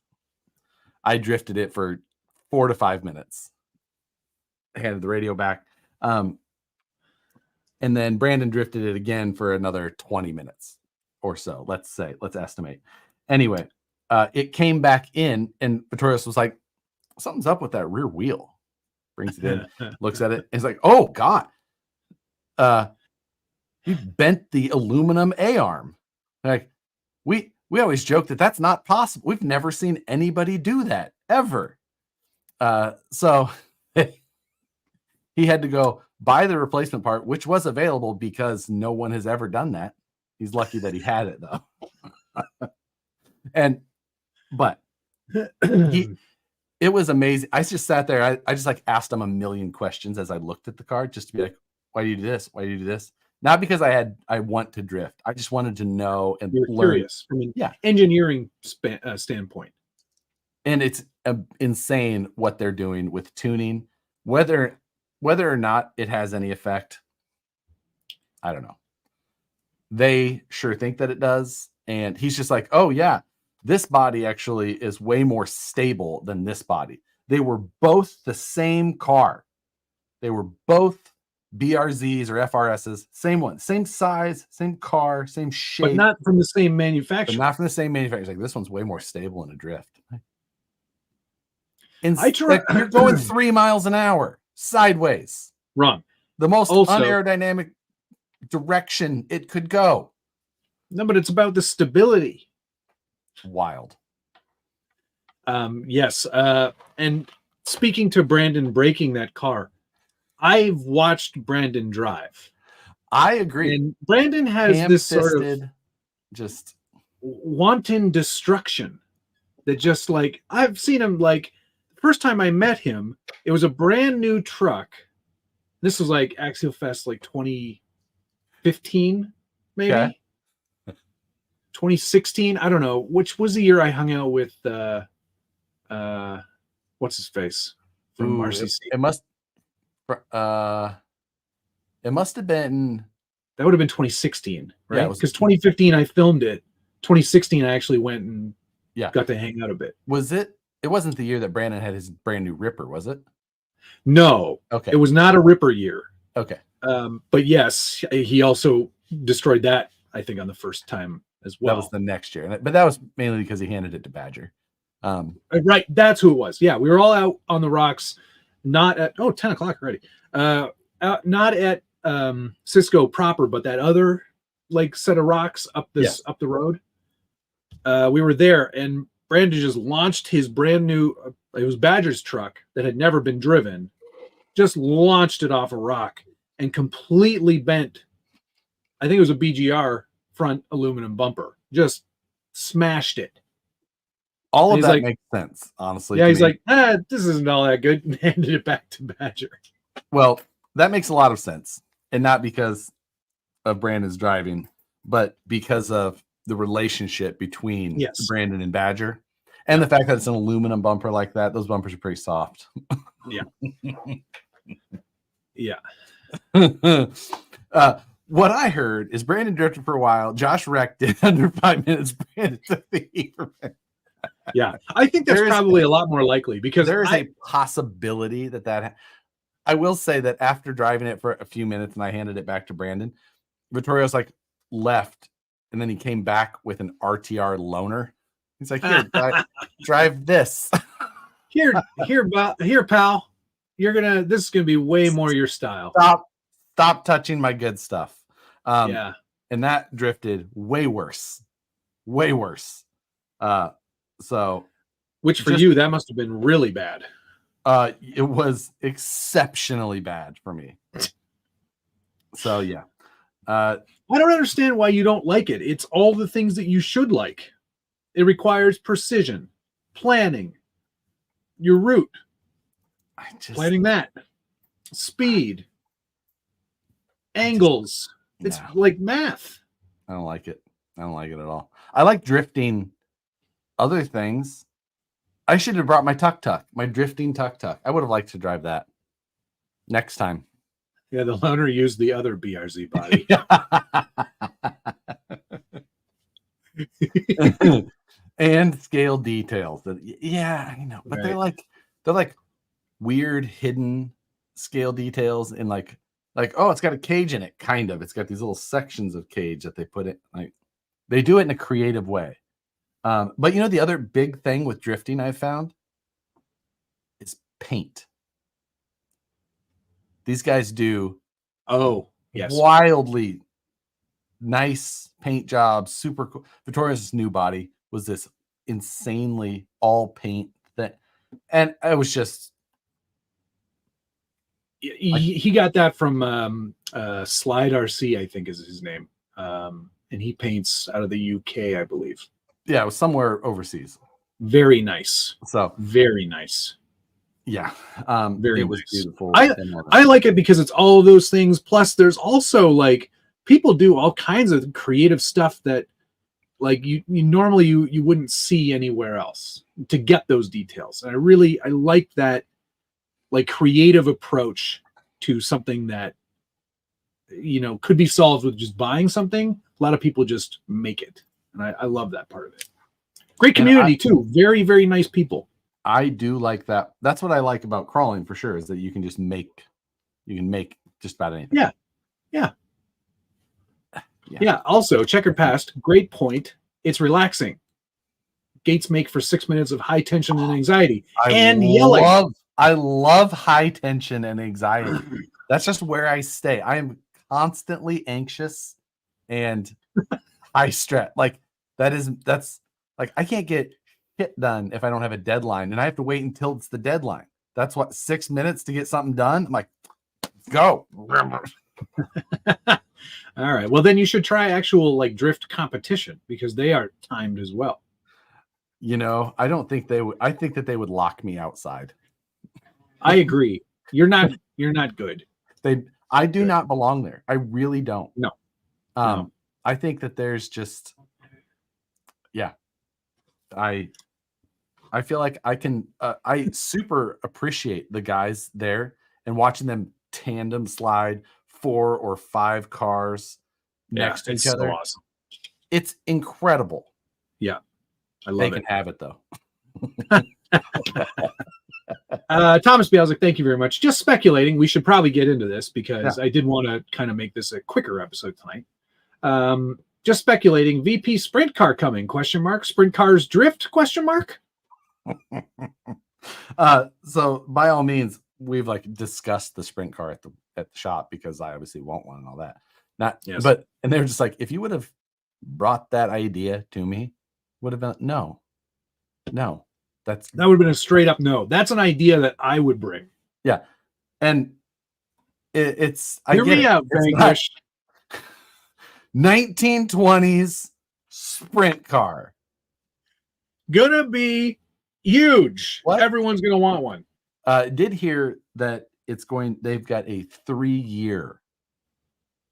I drifted it for 4 to 5 minutes. I handed the radio back. And then Brandon drifted it again for another 20 minutes or so. Let's estimate. Anyway, it came back in, and Vittorios was like, something's up with that rear wheel. Brings it in, looks at it, and he's like, oh God. You bent the aluminum A-arm. Like, we always joke that that's not possible. We've never seen anybody do that ever. So he had to go buy the replacement part, which was available because no one has ever done that. He's lucky that he had it though. But it was amazing. I just sat there. I just asked him a million questions as I looked at the car, just to be like, why do you do this? Why do you do this? Not because I want to drift. I just wanted to know and learn. Curious from an engineering standpoint. And it's insane what they're doing with tuning. Whether or not it has any effect, I don't know. They sure think that it does. And he's just like, oh yeah, this body actually is way more stable than this body. They were both the same car. They were both BRZs or FRSs, same one, same size, same car, same shape. But not from the same manufacturer. It's like, this one's way more stable in a drift. And you're going 3 miles an hour sideways. Wrong. The most unaerodynamic direction it could go. No, but it's about the stability. Wild. Yes. And speaking to Brandon breaking that car, I've watched Brandon drive. I agree. And Brandon has this sort of just wanton destruction that just I've seen him the first time I met him, it was a brand new truck. This was Axial Fest 2015, maybe. Okay. 2016. I don't know. Which was the year I hung out with what's his face from RCC. It must have been. That would have been 2016, right? Yeah, because 2015 I filmed it. 2016 I actually went and got to hang out a bit. Was it? It wasn't the year that Brandon had his brand new Ripper, was it? No. Okay. It was not a Ripper year. Okay. But yes, he also destroyed that, I think, on the first time as well. That was the next year. But that was mainly because he handed it to Badger. Right. That's who it was. Yeah. We were all out on the rocks, not at 10 o'clock already. Not at Cisco proper, but that other set of rocks up the road. We were there, and Brandon just launched his brand new it was Badger's truck that had never been driven, just launched it off a rock and completely bent. I think it was a BGR front aluminum bumper, just smashed it. All of that makes sense, honestly. Yeah, he's like, this isn't all that good, and handed it back to Badger. Well, that makes a lot of sense, and not because of Brandon's driving, but because of the relationship between Brandon and Badger, and the fact that it's an aluminum bumper like that. Those bumpers are pretty soft. Yeah. What I heard is Brandon drifted for a while. Josh wrecked it under 5 minutes. Brandon took the heat from it. Yeah, I think that's probably a lot more likely because there is a possibility that I will say that after driving it for a few minutes and I handed it back to Brandon, Vittorio's left, and then he came back with an RTR loaner. He's like, here, drive this. Here, pal. This is gonna be way more your style. Stop touching my good stuff. And that drifted way worse. So, which for you, that must have been really bad. It was exceptionally bad for me. So yeah, I don't understand why you don't like it. It's all the things that you should like. It requires precision, planning, your route, planning that, speed, angles. It's like math. I don't like it. I don't like it at all. I like drifting other things. I should have brought my tuk-tuk, my drifting tuk-tuk. I would have liked to drive that next time. Yeah, the loaner used the other BRZ body. And scale details. Yeah, I know. But they're like weird hidden scale details in like, oh, it's got a cage in it, kind of. It's got these little sections of cage that they put it, like they do it in a creative way. But you know, the other big thing with drifting I've found is paint. These guys do wildly nice paint jobs, super cool. Vittoria's new body was this insanely all paint thing, and it was just he got that from Slide RC, I think is his name, and he paints out of the UK, I believe. Yeah, it was somewhere overseas. Very nice. So very nice. Yeah, very was beautiful. I like it because it's all of those things. Plus, there's also like people do all kinds of creative stuff that like you normally you wouldn't see anywhere else to get those details. And I like that like creative approach to something that could be solved with just buying something. A lot of people just make it, and I love that part of it. Great community too. Very, very nice people. I do like that. That's what I like about crawling for sure, is that you can make just about anything. Yeah. Also, checkered past, great point. It's relaxing. Gates make for 6 minutes of high tension and anxiety yelling. I love high tension and anxiety. That's just where I stay. I am constantly anxious and high stress. Like that's like I can't get shit done if I don't have a deadline, and I have to wait until it's the deadline. That's what 6 minutes to get something done. I'm like, go. All right. Well, then you should try actual like drift competition because they are timed as well. I don't think they would. I think that they would lock me outside. I agree. You're not good. I do not belong there. I really don't. No. I think that there's just, I feel like I can, I super appreciate the guys there and watching them tandem slide 4 or 5 cars next to each other. So awesome. It's incredible. Yeah. I love it. They can have it though. Thomas Bialzik, thank you very much. Just speculating. We should probably get into this because I did want to kind of make this a quicker episode tonight. Just speculating. VP sprint car coming? ? Sprint cars drift ? So by all means, we've like discussed the sprint car at the shop because I obviously want one and all that. And they're just like, if you would have brought that idea to me, would have been no. That would have been a straight up no. That's an idea that I would bring. Yeah. And it's hear me out, Vanquish. 1920s sprint car. Gonna be huge. What? Everyone's gonna want one. Did hear that they've got a 3-year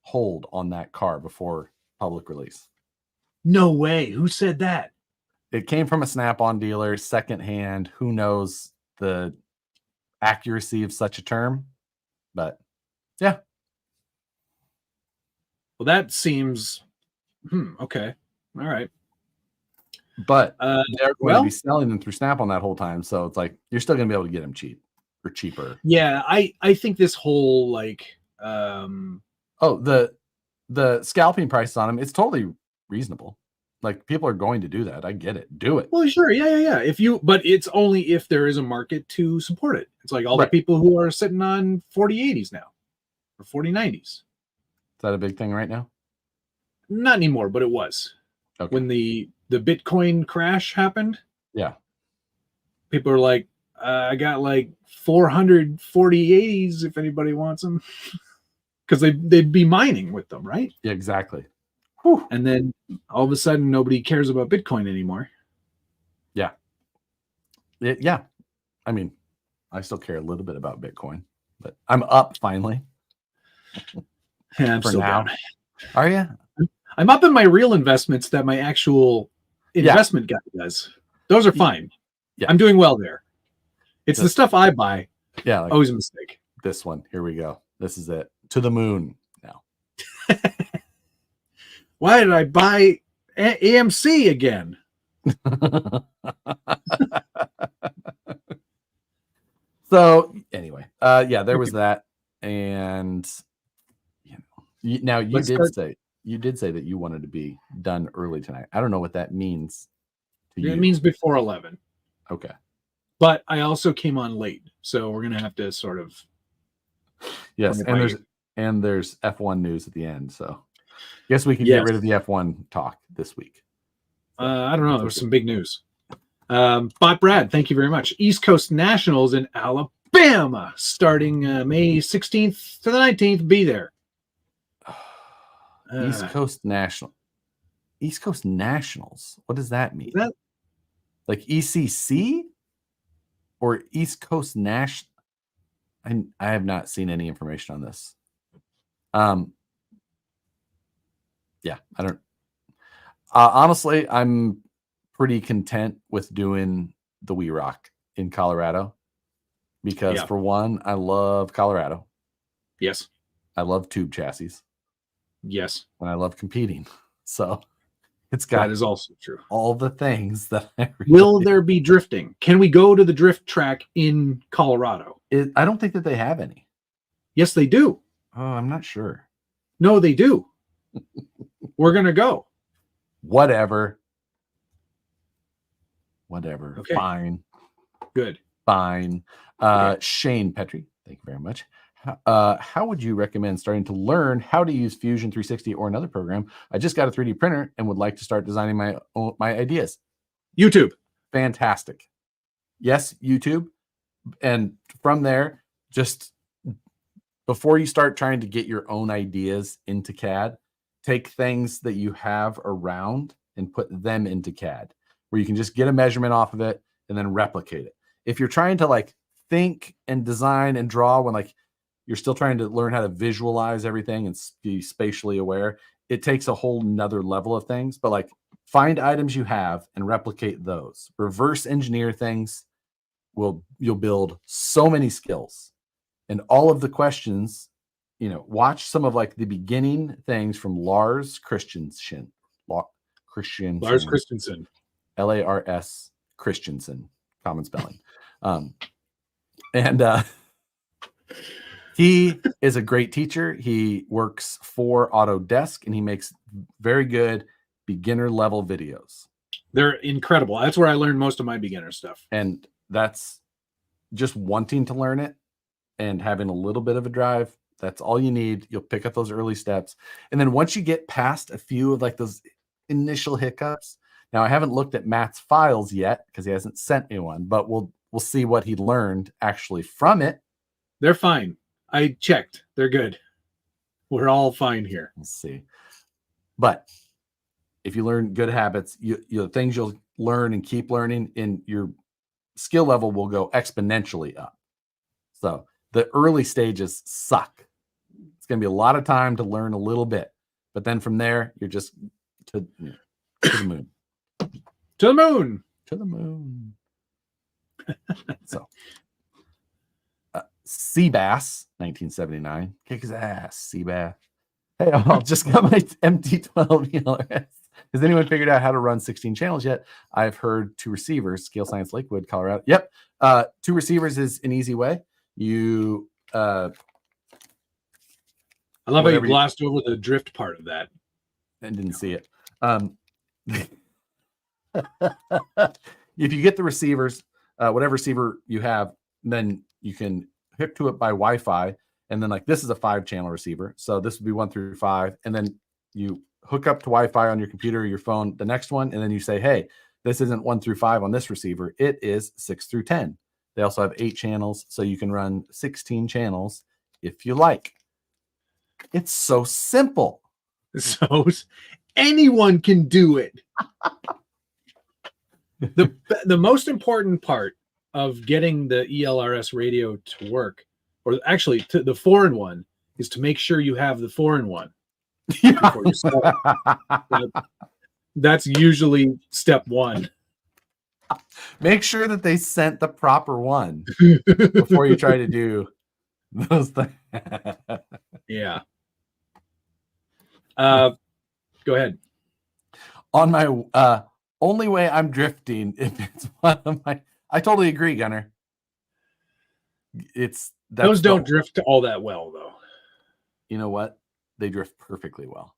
hold on that car before public release. No way. Who said that? It came from a Snap-on dealer, secondhand. Who knows the accuracy of such a term? But yeah. Well, that seems okay. All right. But they're going to be selling them through Snap-on that whole time, so it's like you're still going to be able to get them cheap or cheaper. Yeah, I think this whole like the scalping price on them, it's totally reasonable. Like people are going to do that. I get it. Do it. Well, sure. Yeah. But it's only if there is a market to support it. It's like all the people who are sitting on 4080s now or 4090s. Is that a big thing right now? Not anymore, but it was. Okay. When the Bitcoin crash happened. Yeah. People are like, I got like 400 4080s if anybody wants them. because they'd be mining with them, right? Yeah, exactly. Whew. And then all of a sudden, nobody cares about Bitcoin anymore. Yeah. Yeah. I mean, I still care a little bit about Bitcoin, but I'm up finally. Yeah, I'm still down. Are you? I'm up in my real investments that my actual investment guy does. Those are fine. Yeah. I'm doing well there. It's the stuff I buy. Yeah. Like always a mistake. This one. Here we go. This is it. To the moon now. Why did I buy AMC again? So anyway, yeah, there was that. And now you did say that you wanted to be done early tonight. I don't know what that means to you. It means before 11. Okay. But I also came on late, so we're gonna have to sort of. Yes, and there's F1 news at the end, so guess we can get rid of the F1 talk this week. So, I don't know. There was some big news. Bot Brad, thank you very much. East Coast Nationals in Alabama starting May 16th to the 19th. Be there. East Coast Nationals. What does that mean? Like ECC or East Coast National? I have not seen any information on this. Yeah, I don't. Honestly, I'm pretty content with doing the We Rock in Colorado because, for one, I love Colorado. Yes. I love tube chassis. Yes. And I love competing. So it's got that is also true. All the things that I really will there be drifting? Can we go to the drift track in Colorado? I don't think that they have any. Yes, they do. Oh, I'm not sure. No, they do. We're gonna go. Whatever. Okay. Fine. Good. Fine. Okay. Shane Petrie, thank you very much. How would you recommend starting to learn how to use Fusion 360 or another program? I just got a 3D printer and would like to start designing my ideas. YouTube. Fantastic. Yes, YouTube. And from there, just before you start trying to get your own ideas into CAD, take things that you have around and put them into CAD, where you can just get a measurement off of it and then replicate it. If you're trying to like think and design and draw when like you're still trying to learn how to visualize everything and be spatially aware, it takes a whole nother level of things. But like find items you have and replicate those. Reverse engineer things. You'll build so many skills. And all of the questions, watch some of like the beginning things from Lars Christensen. Lars Christensen. Lars Christensen, common spelling. He is a great teacher. He works for Autodesk and he makes very good beginner level videos. They're incredible. That's where I learned most of my beginner stuff. And that's just wanting to learn it and having a little bit of a drive. That's all you need. You'll pick up those early steps. And then once you get past a few of like those initial hiccups, now I haven't looked at Matt's files yet because he hasn't sent me one, but we'll see what he learned actually from it. They're fine. I checked. They're good. We're all fine here. Let's see. But if you learn good habits, you things you'll learn and keep learning, and your skill level will go exponentially up. So the early stages suck. It's going to be a lot of time to learn a little bit, but then from there, you're just to the moon. To the moon. To the moon. So, Seabass, 1979. Kick his ass, Seabass. Hey, I just got my MT12 ELRS. Has anyone figured out how to run 16 channels yet? I've heard 2 receivers, Scale Science Lakewood, Colorado. Yep. 2 receivers is an easy way. You I love how you glossed over the drift part of that. And didn't see it. If you get the receivers, whatever receiver you have, then you can hook to it by Wi-Fi. And then like this is a 5-channel receiver. So this would be 1 through 5. And then you hook up to Wi-Fi on your computer or your phone, the next one. And then you say, hey, this isn't 1 through 5 on this receiver. It is 6 through 10. They also have 8 channels. So you can run 16 channels if you like. It's so simple. So anyone can do it. The most important part of getting the ELRS radio to work, or actually to the 4-in-1, is to make sure you have the 4-in-1 before you start. That's usually step one. Make sure that they sent the proper one before you try to do those things. Yeah. Go ahead. On my only way I'm drifting, if it's one of my, I totally agree, Gunner. Those don't drift all that well, though. You know what? They drift perfectly well.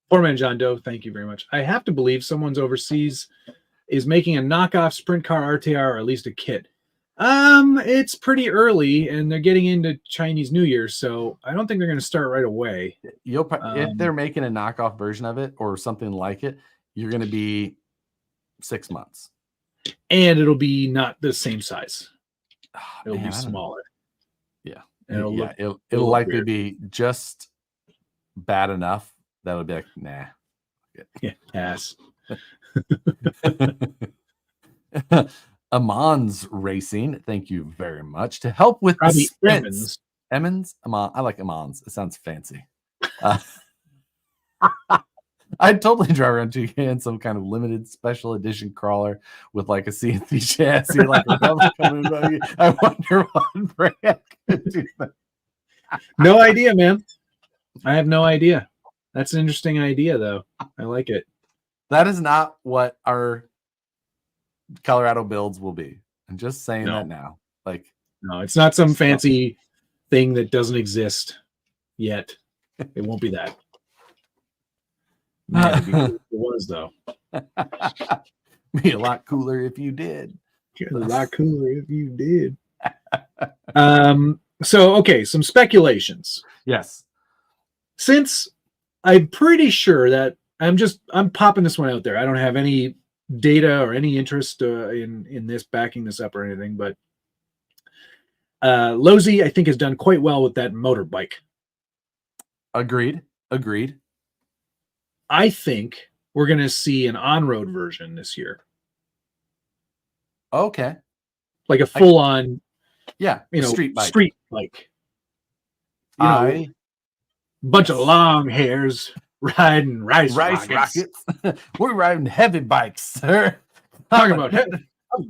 Poor man John Doe, thank you very much. I have to believe someone's overseas is making a knockoff sprint car RTR, or at least a kit. It's pretty early, and they're getting into Chinese New Year, so I don't think they're going to start right away. If they're making a knockoff version of it or something like it, you're going to be 6 months, and it'll be not the same size. It'll be Yeah, smaller. It'll likely be just bad enough that it'll be like, nah. Yeah, pass. Amon's Racing, thank you very much to help with the sprints. Emmons, Amon. I like Amon's. It sounds fancy. I'd totally drive around in some kind of limited special edition crawler with like a CNC chassis, like a buggy. I wonder what brand could do that. No idea, man. I have no idea. That's an interesting idea, though. I like it. That is not what our Colorado builds will be. I'm just saying that now. Like, no, it's not some fancy thing that doesn't exist yet. It won't be that. Man, it'd be cool if it was, though. Be a lot cooler if you did. A lot cooler if you did. So, okay, some speculations. Yes. Since I'm pretty sure that I'm popping this one out there. I don't have any data or any interest in this backing this up or anything, but Lozy, I think, has done quite well with that motorbike. Agreed. I think we're going to see an on-road version this year. Okay. Like a full-on, street bike. Street bike. Bunch of long hairs riding rice rockets. We're riding heavy bikes, sir. Talking about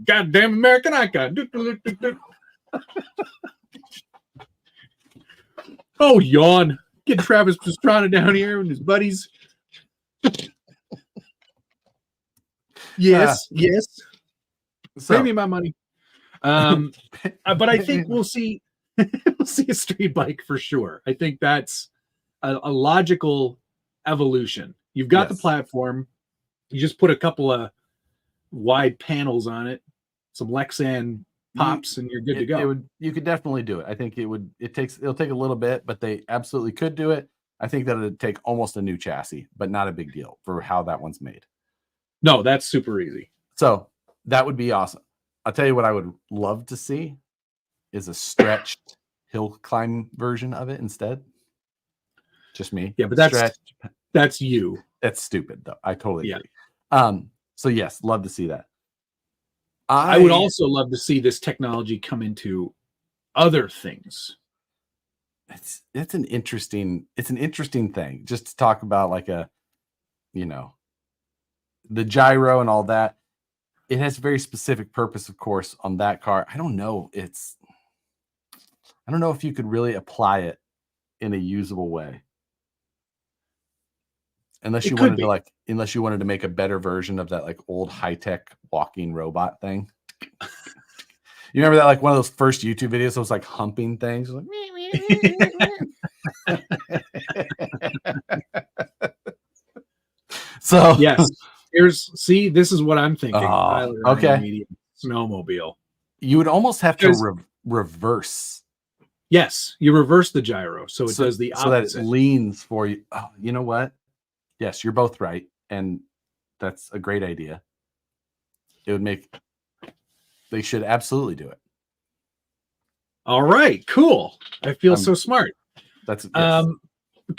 goddamn American icon. Oh, yawn. Get Travis Pastrana down here and his buddies. Yes. Pay me my money. But I think we'll see a street bike for sure. I think that's a logical evolution. You've got the platform. You just put a couple of wide panels on it, some Lexan pops, and you're good to go. You could definitely do it. I think it'll take a little bit, but they absolutely could do it. I think that it'd take almost a new chassis, but not a big deal for how that one's made. No, that's super easy. So that would be awesome. I'll tell you what I would love to see is a stretched hill climb version of it instead. Just me. Yeah, but that's you. That's stupid though. I totally agree. So yes, love to see that. I would also love to see this technology come into other things. It's an interesting thing just to talk about, like the gyro and all that. It has a very specific purpose, of course, on that car. I don't know if you could really apply it in a usable way. Unless you wanted to make a better version of that like old high-tech walking robot thing. You remember that, like one of those first YouTube videos, those like humping things? Like, so yes, this is what I'm thinking. Okay. Snowmobile. You would almost have to reverse. Yes, you reverse the gyro, so it does the opposite. So that it leans for you. Oh, you know what? Yes, you're both right, and that's a great idea. They should absolutely do it. All right, cool. I feel so smart. That's yes.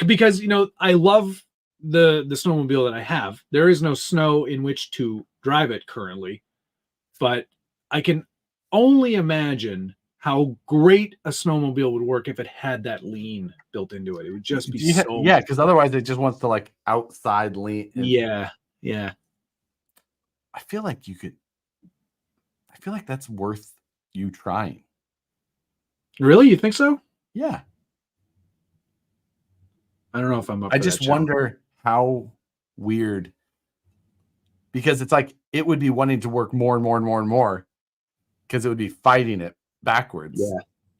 Because I love the snowmobile that I have. There is no snow in which to drive it currently, but I can only imagine how great a snowmobile would work if it had that lean built into it. It would just be so yeah, because otherwise it just wants to like outside lean. Yeah. I feel like that's worth you trying. Really? You think so? Yeah. I don't know if I'm up for I just wonder how weird, because it's like it would be wanting to work more and more and more and more because it would be fighting it backwards.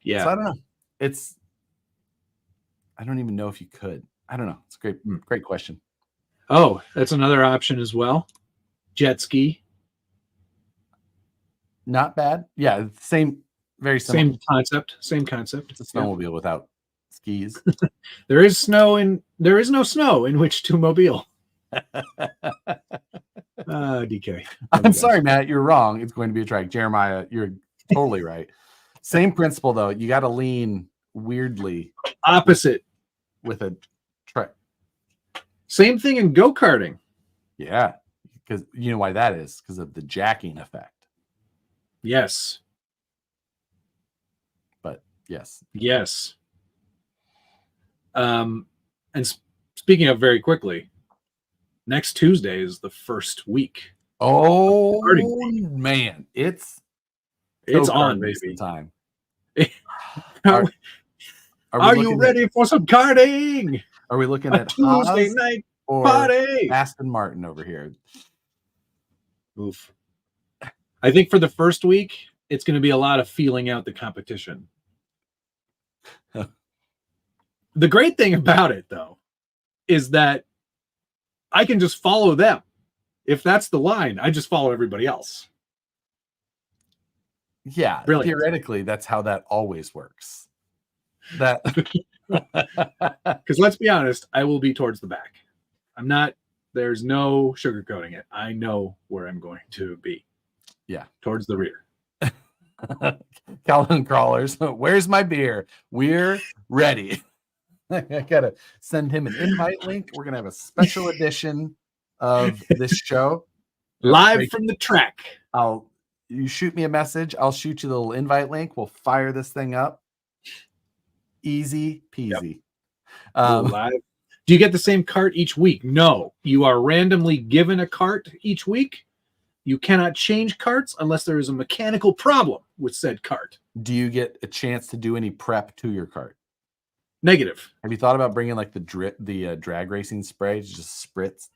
Yeah. So I don't know. I don't even know if you could. I don't know. It's a great question. Oh, that's another option as well. Jet ski. Not bad. Yeah, very similar. Same concept. It's a snowmobile without skis. There is no snow in which to mobile. DK. I'm sorry, Matt, you're wrong. It's going to be a trike. Jeremiah, you're totally right. Same principle though. You got to lean weirdly opposite with a trike. Same thing in go-karting. Yeah, because you know why that is, because of the jacking effect. Yes. But yes. And speaking of very quickly, next Tuesday is the first week. Oh man, it's on, baby. Time. Are you ready for some karting? Are we looking at Tuesday night party? Aston Martin over here. Oof. I think for the first week, it's going to be a lot of feeling out the competition. The great thing about it, though, is that I can just follow them. If that's the line, I just follow everybody else. Yeah, brilliant. Theoretically, that's how that always works. That because let's be honest, I will be towards the back. I'm not. There's no sugarcoating it. I know where I'm going to be. Yeah, towards the rear. Calvin Crawlers, where's my beer? We're ready. I gotta send him an invite link. We're gonna have a special edition of this show live from the track. You shoot me a message. I'll shoot you the little invite link. We'll fire this thing up. Easy peasy. Live. Do you get the same cart each week? No, you are randomly given a cart each week. You cannot change carts unless there is a mechanical problem with said cart. Do you get a chance to do any prep to your cart? Negative. Have you thought about bringing like the drag racing spray to just spritz?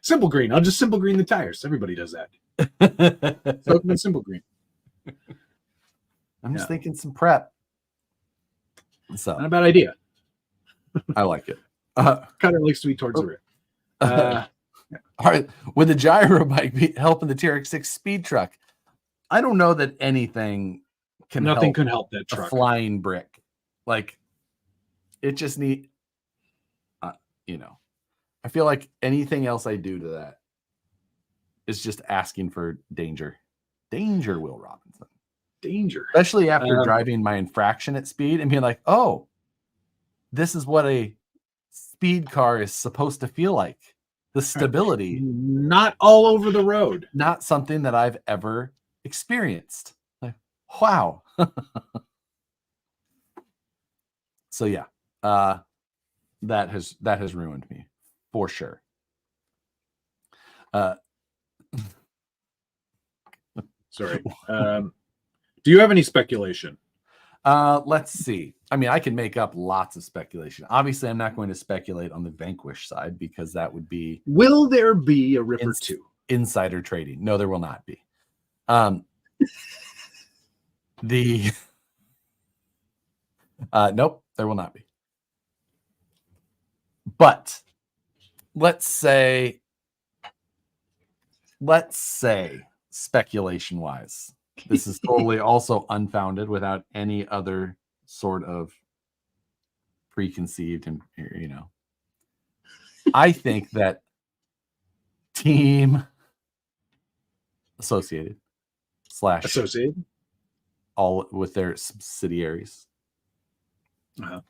Simple green. I'll just simple green the tires. Everybody does that. Soak them in simple green. I'm just thinking some prep. So not a bad idea. I like it. Cutter likes to be towards the rear. All right. Would the gyro bike be helping the TRX6 speed truck? I don't know that anything can help that truck. A flying brick. Like it just need I feel like anything else I do to that is just asking for danger. Danger, Will Robinson. Danger. Especially after driving my infraction at speed and being like, oh, this is what a speed car is supposed to feel like. The stability. Not all over the road. Not something that I've ever experienced. Like, wow. So yeah, that has ruined me for sure. Sorry. Do you have any speculation? Let's see. I mean, I can make up lots of speculation. Obviously, I'm not going to speculate on the Vanquish side because that would be. Will there be a Ripper 2? Insider trading? No, there will not be. Nope, there will not be. But let's say speculation wise, this is totally also unfounded without any other sort of preconceived, and I think that Team Associated all with their subsidiaries. Uh-huh.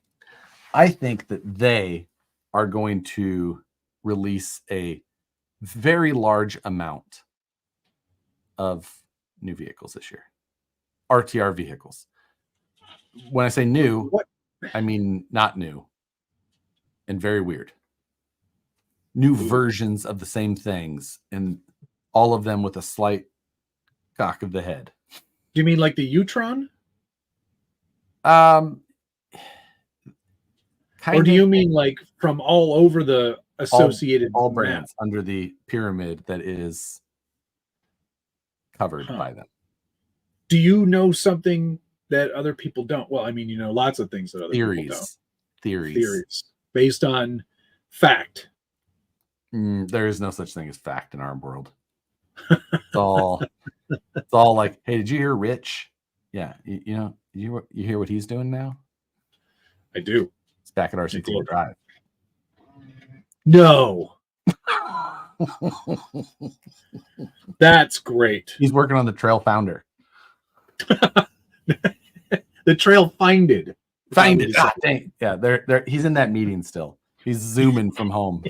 I think that they are going to release a very large amount of new vehicles this year. RTR vehicles. When I say new, What? I mean not new and very weird. New versions of the same things, and all of them with a slight cock of the head. Do you mean like the U-Tron? Kind or do you mean like from all over the associated all brands under the pyramid that is covered by them? Do you know something that other people don't? Well, I mean, you know lots of things that other people don't. Theories based on fact. There is no such thing as fact in our world. It's all like, hey, did you hear Rich? Yeah, you know, you hear what he's doing now? I do. It's back at RC4 Drive. No. That's great. He's working on the Trail Founder. The Trail Finded. Find it. Ah, dang. Yeah, they're he's in that meeting still. He's zooming from home.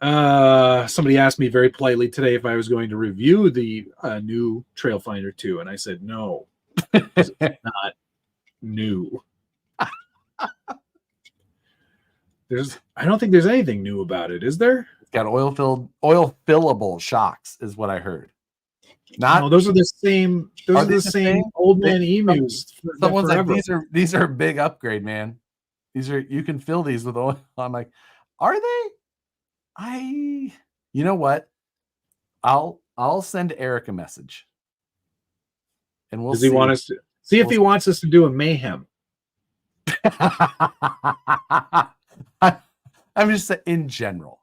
Somebody asked me very politely today if I was going to review the new Trail Finder 2, and I said no. It's not new. I don't think there's anything new about it, is there? It's got oil fillable shocks, is what I heard. No, those are the same. Those are the same old man emus. Someone's like, these are a big upgrade, man. These are, you can fill these with oil. I'm like, are they? You know what? I'll send Eric a message, and we'll see. Does he want us to see if he wants us to do a mayhem? I'm just saying in general.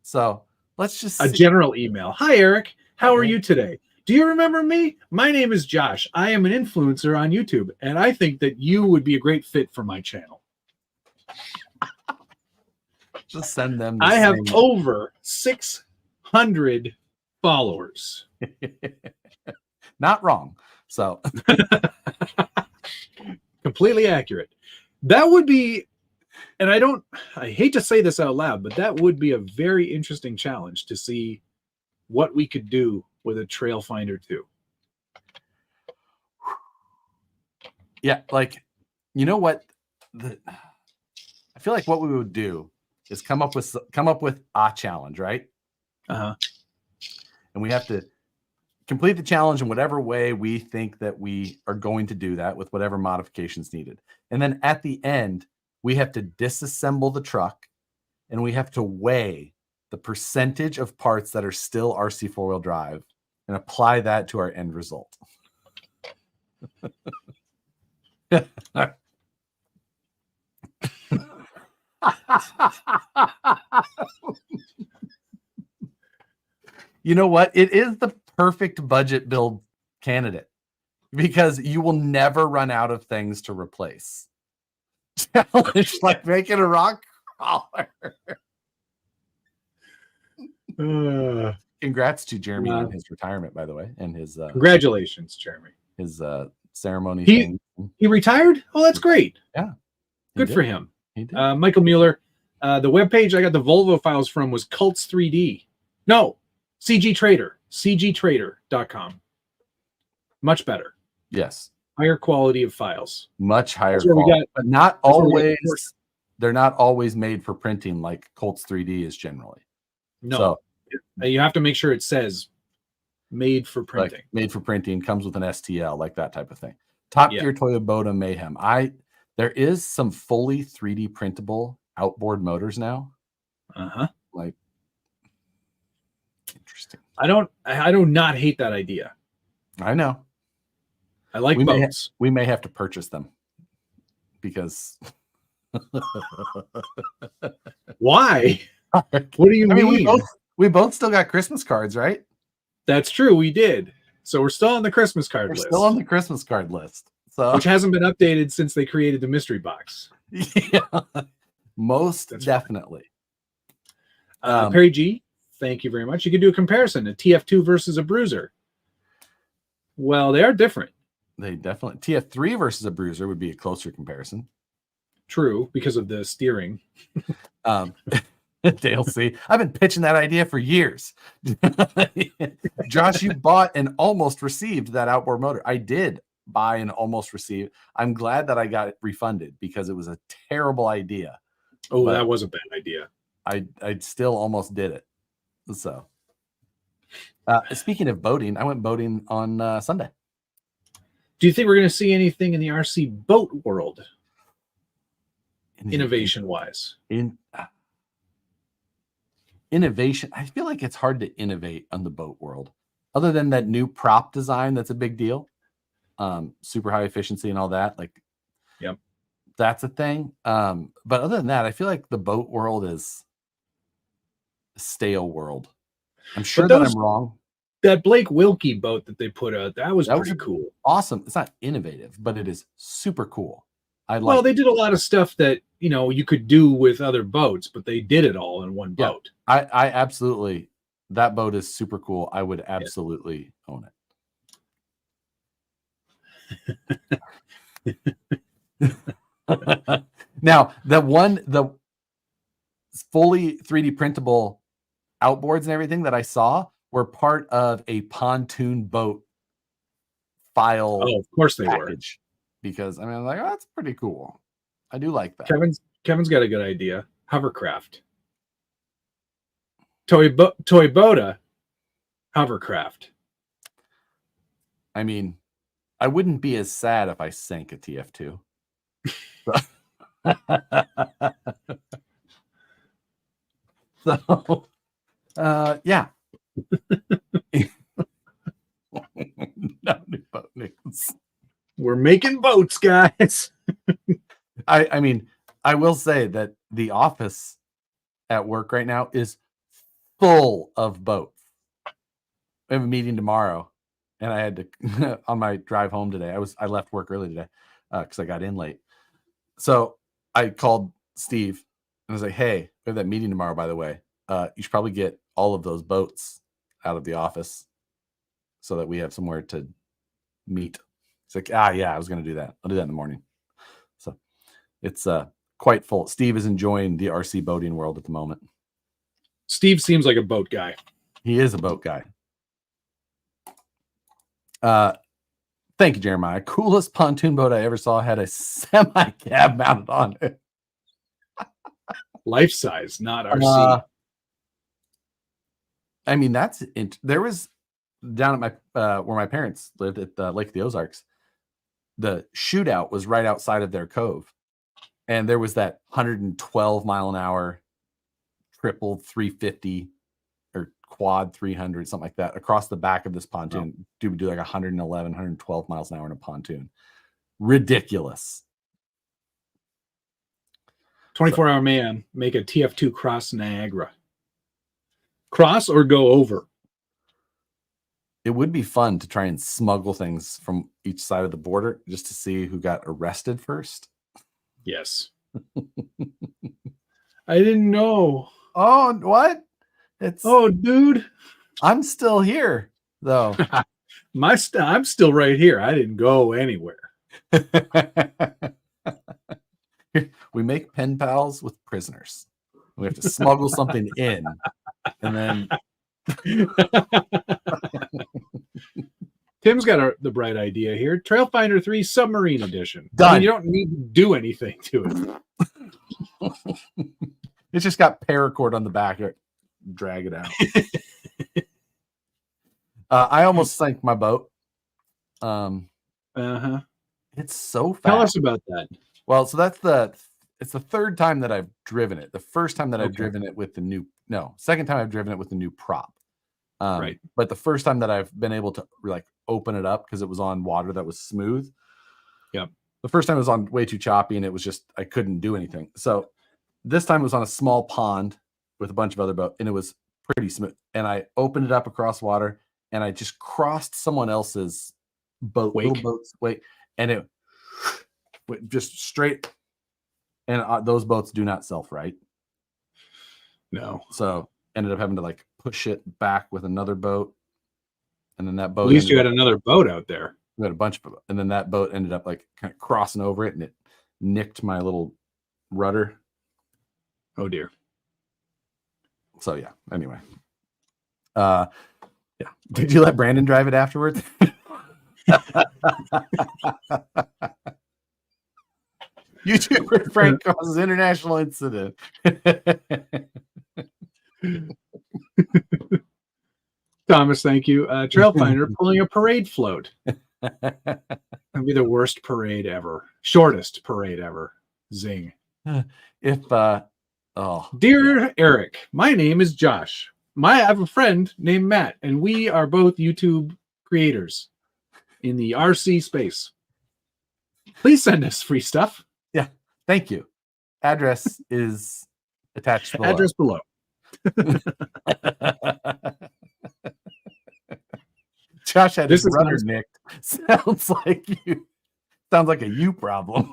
So let's just a general email. Hi, Eric. How are you today? Do you remember me? My name is Josh. I am an influencer on YouTube, and I think that you would be a great fit for my channel. Just send them. I have over 600 followers. Not wrong. So completely accurate. That would be, and I hate to say this out loud, but that would be a very interesting challenge to see what we could do with a Trail Finder 2. Yeah, like, you know what? I feel like what we would do is come up with a challenge, right? Uh-huh. And we have to complete the challenge in whatever way we think that we are going to do that, with whatever modifications needed. And then at the end, we have to disassemble the truck, and we have to weigh the percentage of parts that are still RC four-wheel drive and apply that to our end result. You know what? It is the perfect budget build candidate because you will never run out of things to replace. Challenge like making a rock crawler. Congrats to Jeremy on his retirement, by the way, and his congratulations, Jeremy. His ceremony thing. He retired? Oh, that's great. Yeah, good for him. He did. Michael Mueller. The webpage I got the Volvo files from was Cults 3D. No, CG Trader. CGTrader.com. Much better. Yes. Higher quality of files. Much higher quality, but not always. They're not always made for printing like Cults 3D is generally. No. So, you have to make sure it says made for printing. Like made for printing, comes with an STL, like that type of thing. Top Gear Toyota Mayhem. There is some fully 3D printable outboard motors now. Like, interesting. I do not hate that idea. I know. I like boats. We may have to purchase them because why? What do you mean? We both still got Christmas cards, right? That's true. We did. So we're still on the Christmas card list. Still on the Christmas card list. So, which hasn't been updated since they created the mystery box. Yeah, most definitely. Perry G, Thank you very much. You could do a comparison, a TF2 versus a Bruiser. Well, they are different. They definitely TF3 versus a Bruiser would be a closer comparison. True, because of the steering. Dale C. I've been pitching that idea for years. Josh, you bought and almost received that outboard motor. I did buy and almost receive. I'm glad that I got it refunded because it was a terrible idea. Oh, that was a bad idea. I still almost did it. So, speaking of boating, I went boating on Sunday. Do you think we're going to see anything in the RC boat world, innovation-wise? Innovation. I feel like it's hard to innovate on the boat world, other than that new prop design. That's a big deal. Super high efficiency and all that. Like, yep, that's a thing. But other than that, I feel like the boat world is a stale world. I'm sure that I'm wrong. That Blake Wilkie boat that they put out, that was pretty cool. Awesome. It's not innovative, but it is super cool. Well, they did a lot of stuff that, you know, you could do with other boats, but they did it all in one boat. I absolutely, that boat is super cool. I would absolutely own it. Now, the fully 3D printable outboards and everything that I saw were part of a pontoon boat file. Oh, of course they package. Because I mean, I'm like, oh, that's pretty cool. I do like that. Kevin's got a good idea. Hovercraft. Toyota hovercraft. I mean, I wouldn't be as sad if I sank a TF2. So, yeah. No new boat news. We're making boats, guys. I mean, I will say that the office at work right now is full of boats. We have a meeting tomorrow, and I had to on my drive home today. I left work early today because I got in late. So I called Steve and I was like, "Hey, we have that meeting tomorrow. By the way, you should probably get all of those boats out of the office so that we have somewhere to meet." He's like, yeah, I was going to do that. I'll do that in the morning. So it's quite full. Steve is enjoying the RC boating world at the moment. Steve seems like a boat guy. He is a boat guy. Thank you, Jeremiah. Coolest pontoon boat I ever saw had a semi-cab mounted on it. Life size, not RC. I mean, there was down at my where my parents lived at Lake of the Ozarks. The shootout was right outside of their cove, and there was that 112 mile an hour triple 350 or quad 300, something like that, across the back of this pontoon. Oh. Dude would do like 111, 112 miles an hour in a pontoon. Ridiculous. 24-hour man, make a TF2 cross Niagara. Cross or go over? It would be fun to try and smuggle things from each side of the border just to see who got arrested first. Yes. I didn't know. Oh, what? Dude. I'm still here, though. I'm still right here. I didn't go anywhere. We make pen pals with prisoners. We have to smuggle something in, and then Tim's got the bright idea here. Trailfinder 3 Submarine Edition. Done. I mean, you don't need to do anything to it. It's just got paracord on the back. Drag it out. I almost sank my boat. It's so fast. Tell us about that. Well, so it's the third time that I've driven it. The first time that I've driven it with second time I've driven it with the new prop. Right. But the first time that I've been able to like open it up because it was on water that was smooth. Yep. The first time it was on way too choppy and it was just, I couldn't do anything. So this time it was on a small pond with a bunch of other boats and it was pretty smooth. And I opened it up across water and I just crossed someone else's boat, little boat's wake, and it went just straight. And those boats do not self-right. No. So ended up having to like push it back with another boat, and then that boat. At least you had another boat out there. We had a bunch of, and then that boat ended up like kind of crossing over it, and it nicked my little rudder. Oh dear. So yeah. Anyway. Yeah. Did you let Brandon drive it afterwards? YouTuber Frank causes international incident. Thomas, thank you. Trail Finder pulling a parade float. That'd be the worst parade ever. Shortest parade ever. Zing. Dear Eric, my name is Josh. I have a friend named Matt, and we are both YouTube creators in the RC space. Please send us free stuff. Yeah, thank you. Address is attached below. Address below. Josh had his rudder nicked. Sounds like a you problem.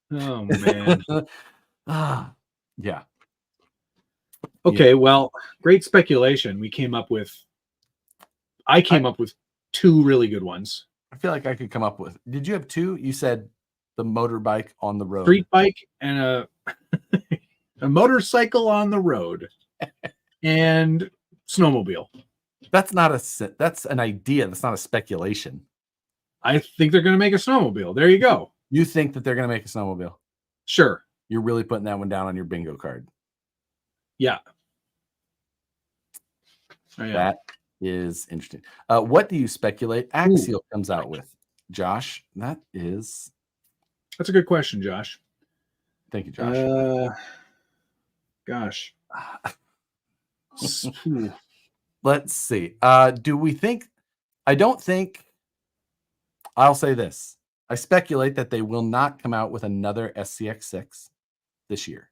Oh man. Yeah. Okay, well, great speculation. I came up with two really good ones. I feel like I could come up with. Did you have two? You said the motorbike on the road. Street bike and a motorcycle on the road and snowmobile. That's an idea. That's not a speculation. I think they're going to make a snowmobile. There you go. You think that they're going to make a snowmobile? Sure. You're really putting that one down on your bingo card. Yeah. That is interesting. What do you speculate Axial comes out with, Josh? That's a good question, Josh. Thank you, Josh. Gosh. Let's see. Do we think? I don't think. I'll say this. I speculate that they will not come out with another SCX6 this year.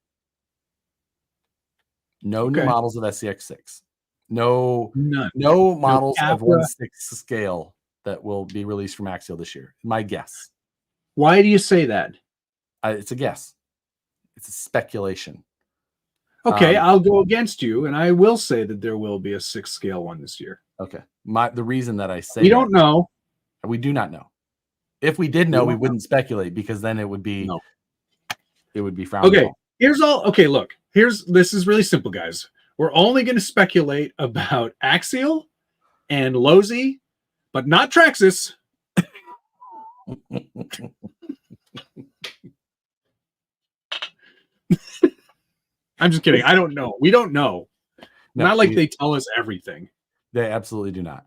No new models of SCX6. No models of 1/6 scale that will be released from Axial this year. My guess. Why do you say that? It's a guess. It's a speculation. Okay, I'll go against you, and I will say that there will be a 6 scale one this year. Okay. The reason that I say we don't know. We do not know. If we did know, we wouldn't speculate, because then it would be frowned Okay, upon. This is really simple, guys. We're only going to speculate about Axial and Lozi, but not Traxxas. I'm just kidding. I don't know. We don't know. Not like they tell us everything. They absolutely do not.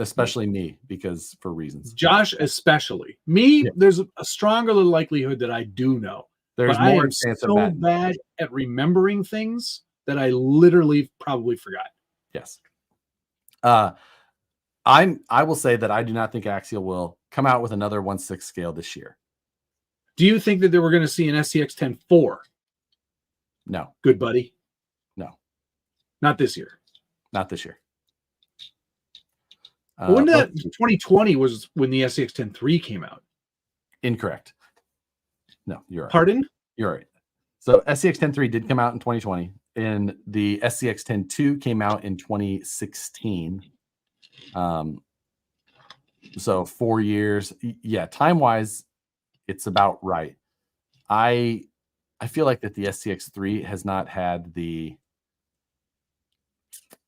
Especially me, because for reasons. Josh, especially. Me, there's a stronger likelihood that I do know. There's but more I am so bad at remembering things that I literally probably forgot. Yes. I will say that I do not think Axial will come out with another 1/6 scale this year. Do you think that we're going to see an SCX-10-4? No. Good buddy? No. Not this year. Not this year. When that 2020 was when the SCX-10-3 came out. Incorrect. No, you're right. Pardon? You're right. So SCX-10-3 did come out in 2020, and the SCX-10-2 came out in 2016. So 4 years. Yeah, time-wise, it's about right. I feel like that the SCX-3 has not had the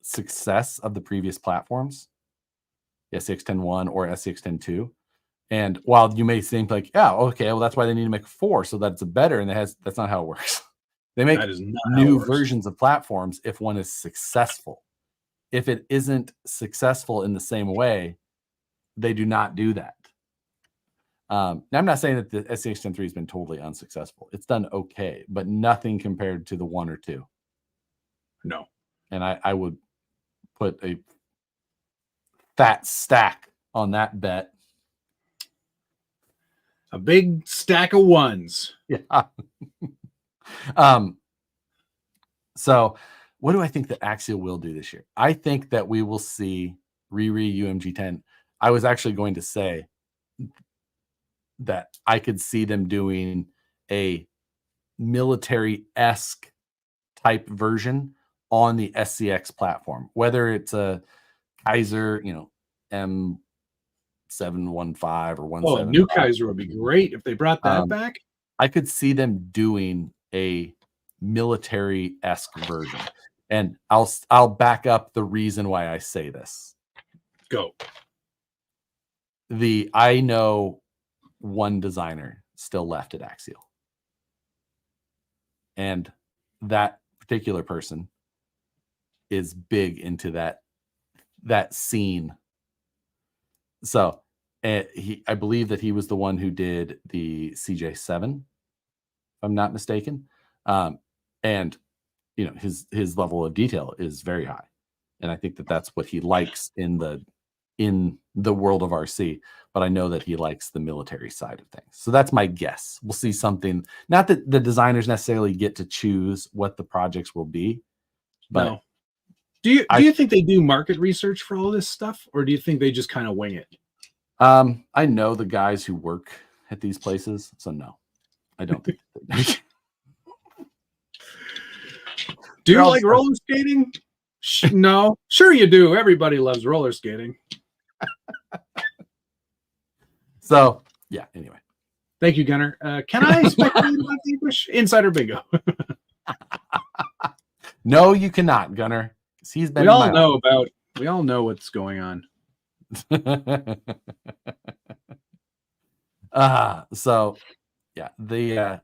success of the previous platforms, the SCX-10-1 or SCX-10-2. And while you may think like, yeah, okay, well, that's why they need to make 4 so that's better, and that's not how it works. They make new versions of platforms if one is successful. If it isn't successful in the same way, they do not do that. Now, I'm not saying that the SCX-10-3 has been totally unsuccessful. It's done okay, but nothing compared to the 1 or 2. No. And I would put a fat stack on that bet. A big stack of ones. Yeah. So what do I think that Axial will do this year? I think that we will see Riri UMG 10. I was actually going to say that I could see them doing a military-esque type version on the SCX platform, whether it's a Kaiser, M715 or 175. Oh, new Kaiser would be great if they brought that back. I could see them doing a military-esque version. And I'll back up the reason why I say this. Go. I know one designer still left at Axial. And that particular person is big into that scene. So I believe that he was the one who did the CJ7, if I'm not mistaken. And his level of detail is very high. And I think that that's what he likes in the world of RC, but I know that he likes the military side of things. So that's my guess. We'll see something, not that the designers necessarily get to choose what the projects will be, but no. Do you think they do market research for all this stuff, or do you think they just kind of wing it? I know the guys who work at these places, so no, I don't think they do. Do you like roller skating? No. Sure you do. Everybody loves roller skating. So, yeah, anyway. Thank you, Gunnar. Can I speculate about the English? Insider bingo. No, you cannot, Gunnar. He's been we all know what's going on. So yeah, the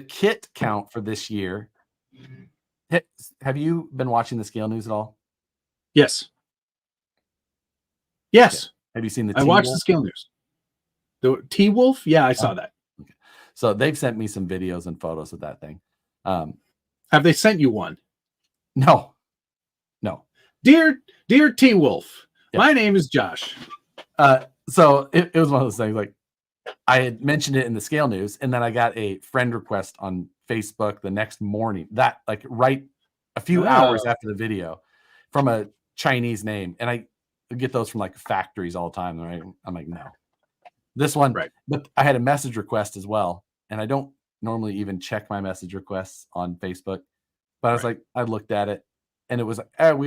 kit count for this year. Have you been watching the scale news at all? Yes. Yes. Okay. Have you seen the I watched the scale news. The T-Wolf? Yeah, I saw that. Okay. So they've sent me some videos and photos of that thing. Have they sent you one? No. Dear T-Wolf, my name is Josh. So it was one of those things, like I had mentioned it in the scale news, and then I got a friend request on Facebook the next morning, that like right a few hours after the video, from a Chinese name. And I get those from like factories all the time, right? I'm like, no. This one, right. But I had a message request as well, and I don't normally even check my message requests on Facebook, but I was like, I looked at it, and it was like, it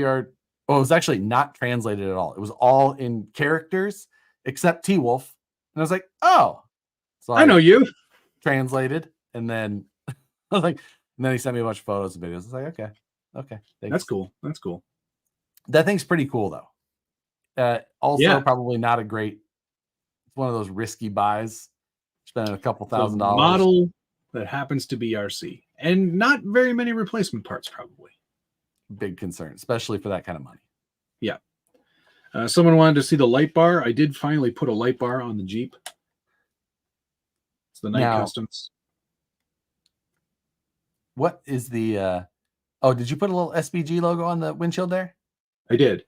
was actually not translated at all. It was all in characters except T-Wolf. And I was like, oh. So I know you. Translated, and then I was like, and then he sent me a bunch of photos and videos. I was like, okay. Thanks. That's cool. That thing's pretty cool though. Also, probably not a great, it's one of those risky buys. Spending a couple $1,000. Model that happens to be RC. And not very many replacement parts, probably. Big concern, especially for that kind of money. Yeah. Someone wanted to see the light bar. I did finally put a light bar on the Jeep. It's the Night Customs. What is the did you put a little SBG logo on the windshield there? I did.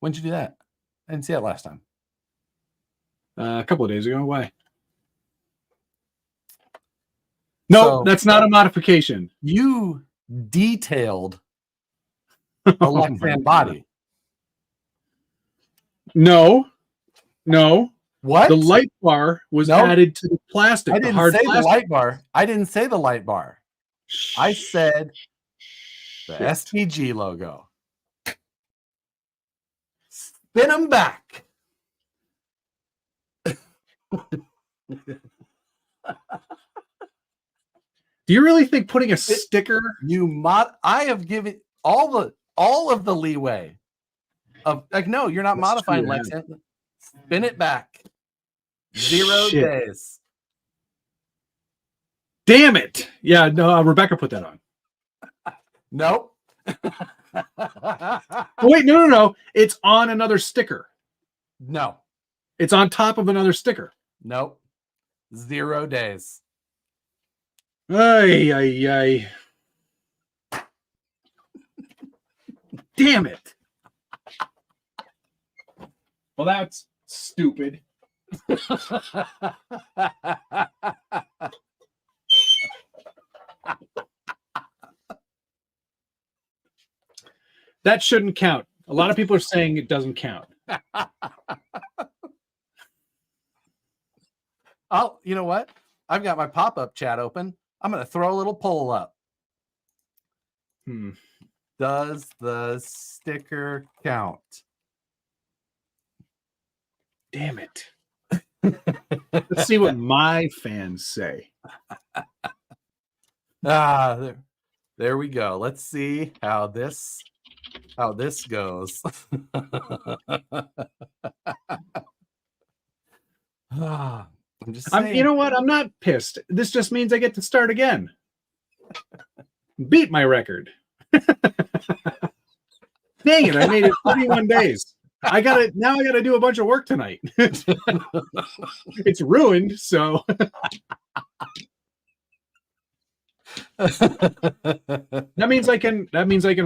When did you do that? I didn't see that last time. A couple of days ago. Why? No, that's not a modification. You detailed a Lexan body. No. What? The light bar was added to the plastic. I didn't say the light bar. I didn't say the light bar. I said the SPG logo. Spin them back. Do you really think putting a sticker? I have given all of the leeway of like, no, you're not modifying Lexan. Spin it back. 0 days. Damn it. Yeah, no, Rebecca put that on. Nope. Wait, no. It's on another sticker. No. It's on top of another sticker. Nope. 0 days. Ay. Damn it. Well, that's stupid. That shouldn't count. A lot of people are saying it doesn't count. You know what? I've got my pop-up chat open. I'm going to throw a little poll up. Does the sticker count? Damn it. Let's see what my fans say. There we go. Let's see how this goes. I'm just saying. You know what? I'm not pissed. This just means I get to start again. Beat my record. Dang it, I made it 31 days. Now I gotta do a bunch of work tonight. It's ruined, so that means I can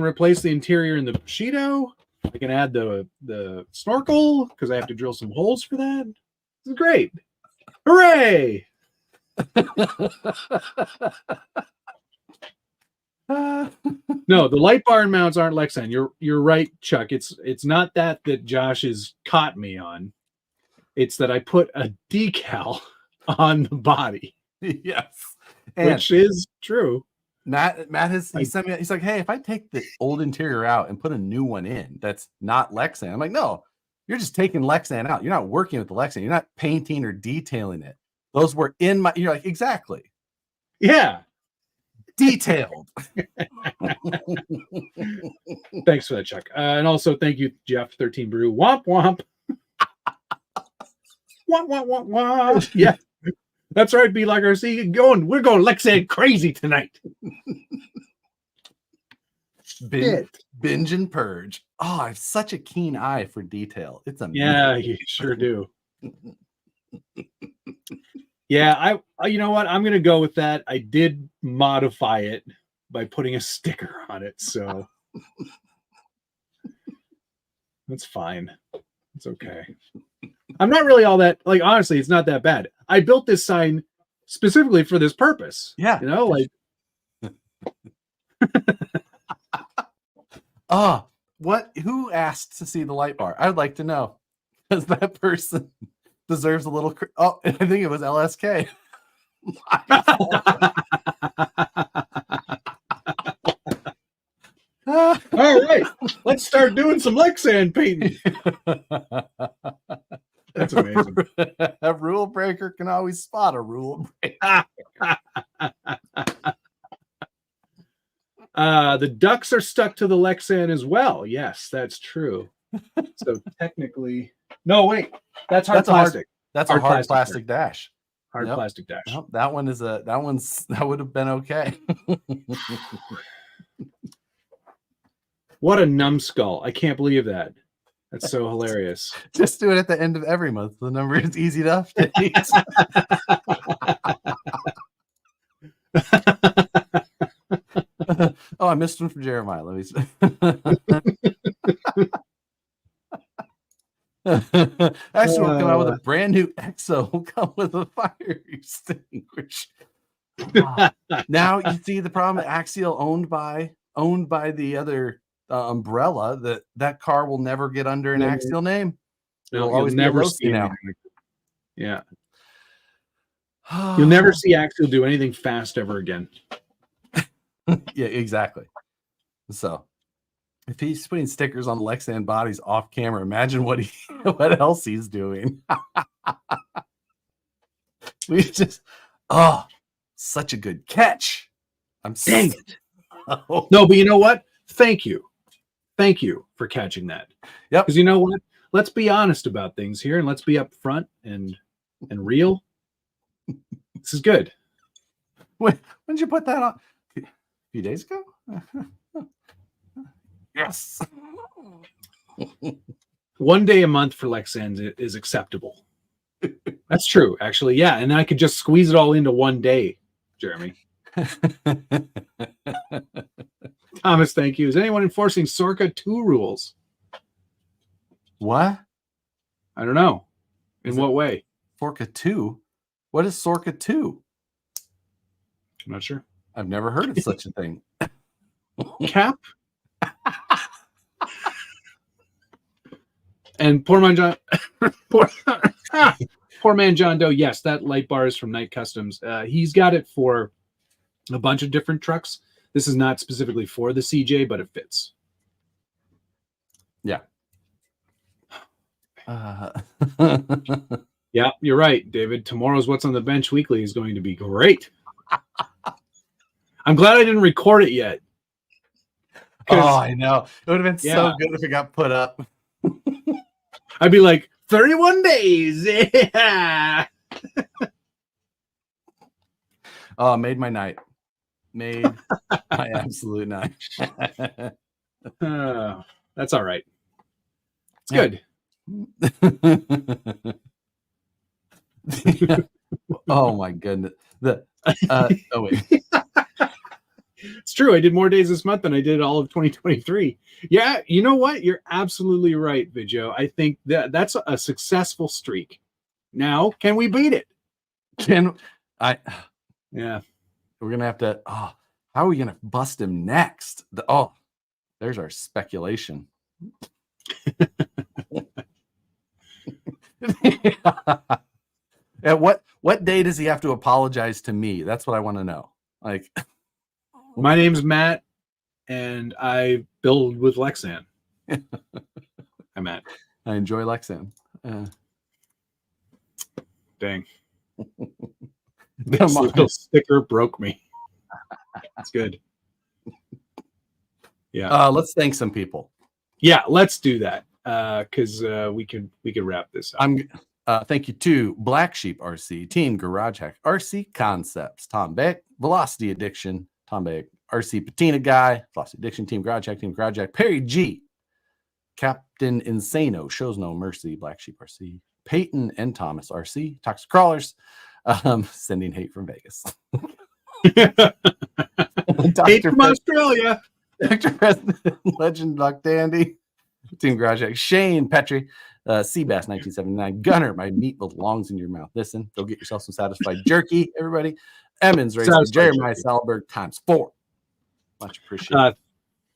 replace the interior in the Bushido. I can add the snorkel because I have to drill some holes for that. This is great. Hooray! No, the light bar and mounts aren't Lexan. You're right, Chuck. It's not that Josh has caught me on. It's that I put a decal on the body. Yes, which is true. Matt he sent me. He's like, hey, if I take the old interior out and put a new one in, that's not Lexan. I'm like, no, you're just taking Lexan out. You're not working with the Lexan. You're not painting or detailing it. Those were in my. You're like, exactly. Yeah. Detailed. Thanks for that, Chuck. And also thank you, Jeff 13 Brew. Womp womp. Womp womp womp womp. Yeah. That's right, B like RC. We're going Lexan crazy tonight. Binge and purge. Oh, I have such a keen eye for detail. It's amazing. Yeah, you sure do. Yeah, I you know what? I'm gonna go with that. I did modify it by putting a sticker on it, so that's fine. It's okay. I'm not really all that, like, honestly, it's not that bad. I built this sign specifically for this purpose. Yeah. You know, like who asked to see the light bar? I would like to know. Because that person deserves a little I think it was LSK. All right, let's start doing some Lexan painting. That's amazing. A rule breaker can always spot a rule breaker. The ducks are stuck to the Lexan as well. Yes, that's true. So technically, no, wait, that's hard plastic. That's a hard plastic dash. Hard plastic dash. Yep, that would have been okay. What a numbskull. I can't believe that. That's so hilarious. Just do it at the end of every month. The number is easy enough to eat. Oh, I missed one for Jeremiah. Let me see. Actually, we'll come out with a brand new EXO. We'll come with a fire extinguisher. Now you see the problem. Axial owned by the other umbrella. That car will never get under an Axial name. It'll always never see now. Yeah. You'll never see Axial do anything fast ever again. Yeah, exactly. So if he's putting stickers on Lexan bodies off camera, imagine what else he's doing. We just such a good catch. Dang it. No, but you know what? Thank you for catching that. Yep. Because you know what? Let's be honest about things here, and let's be upfront and real. This is good. When did you put that on? A few days ago? Yes. One day a month for Lexan is acceptable. That's true, actually. Yeah, and then I could just squeeze it all into one day, Jeremy. Thomas, thank you. Is anyone enforcing Sorka 2 rules? What? I don't know. In what way? Sorka 2? What is Sorka 2? I'm not sure. I've never heard of such a thing. Cap? And poor man John. Poor man John Doe. Yes, that light bar is from Knight Customs. He's got it for a bunch of different trucks. This is not specifically for the CJ, but it fits. Yeah. Yeah, you're right, David. Tomorrow's What's on the Bench Weekly is going to be great. I'm glad I didn't record it yet. Oh, I know. It would have been so good if it got put up. I'd be like, 31 days. Yeah. Oh, made my night. Made my absolute night. That's all right. It's good. Oh my goodness. Oh wait. It's true. I did more days this month than I did all of 2023. Yeah, you know what? You're absolutely right, Vidjo. I think that's a successful streak. Now, can we beat it? Can I? Yeah. We're gonna have to. Oh, how are we gonna bust him next? There's our speculation. At what day does he have to apologize to me? That's what I want to know. Like, my name's Matt, and I build with Lexan. I'm Matt. I enjoy Lexan. Dang. This little sticker broke me. That's good. Yeah. Let's thank some people. Yeah, let's do that. Because we could wrap this up. Thank you to Black Sheep RC, Team Garage Hack, RC Concepts, Tom Beck, Velocity Addiction, Tom Beck, RC Patina Guy, Velocity Addiction, Team Garage Hack, Perry G, Captain Insano, Shows No Mercy, Black Sheep RC, Peyton and Thomas RC, Toxic Crawlers, sending hate from Vegas. Hate from Australia. Dr. President, Legend Buck Dandy, Team Garage Hack, Shane Petrie, Seabass 1979, Gunner, my meat belongs in your mouth. Listen, go get yourself some satisfied jerky, everybody. Emmons Racing, Jeremiah Salberg ×4. Much appreciated.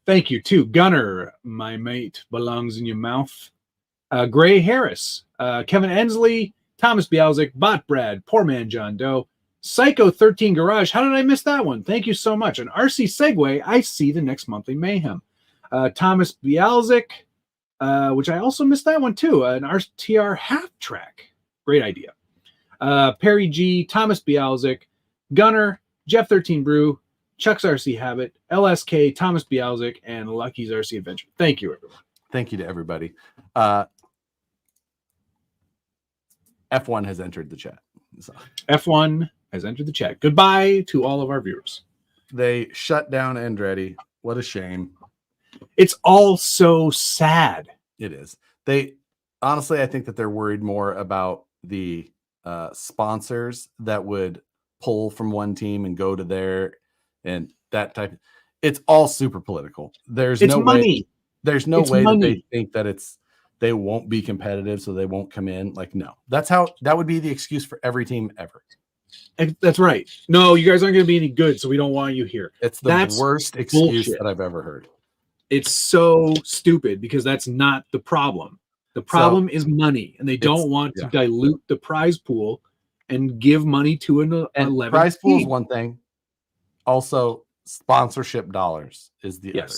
Thank you too. Gunner, my mate belongs in your mouth. Gray Harris, Kevin Ensley, Thomas Bialzik, Bot Brad, Poor Man John Doe, Psycho 13 Garage. How did I miss that one? Thank you so much. An RC Segway. I see the next monthly mayhem. Thomas Bialzik, which I also missed that one too. An RTR half track. Great idea. Perry G, Thomas Bialzik, Gunner, Jeff 13 Brew, Chuck's RC Habit, LSK, Thomas Bialzik, and Lucky's RC Adventure. Thank you, everyone. Thank you to everybody. F1 has entered the chat. So. F1 has entered the chat. Goodbye to all of our viewers. They shut down Andretti. What a shame. It's all so sad. It is. They honestly, I think that they're worried more about the sponsors that would pull from one team and go to their and that type. It's all super political. There's no money. Way. There's no way that they think that they won't be competitive, so they won't come in. Like, no, that would be the excuse for every team ever. That's right. No, you guys aren't going to be any good, so we don't want you here. It's the worst excuse that I've ever heard. It's so stupid because that's not the problem. The problem is money, and they don't want to dilute the prize pool and give money to an 11 prize pool is one thing. Also, sponsorship dollars is the other.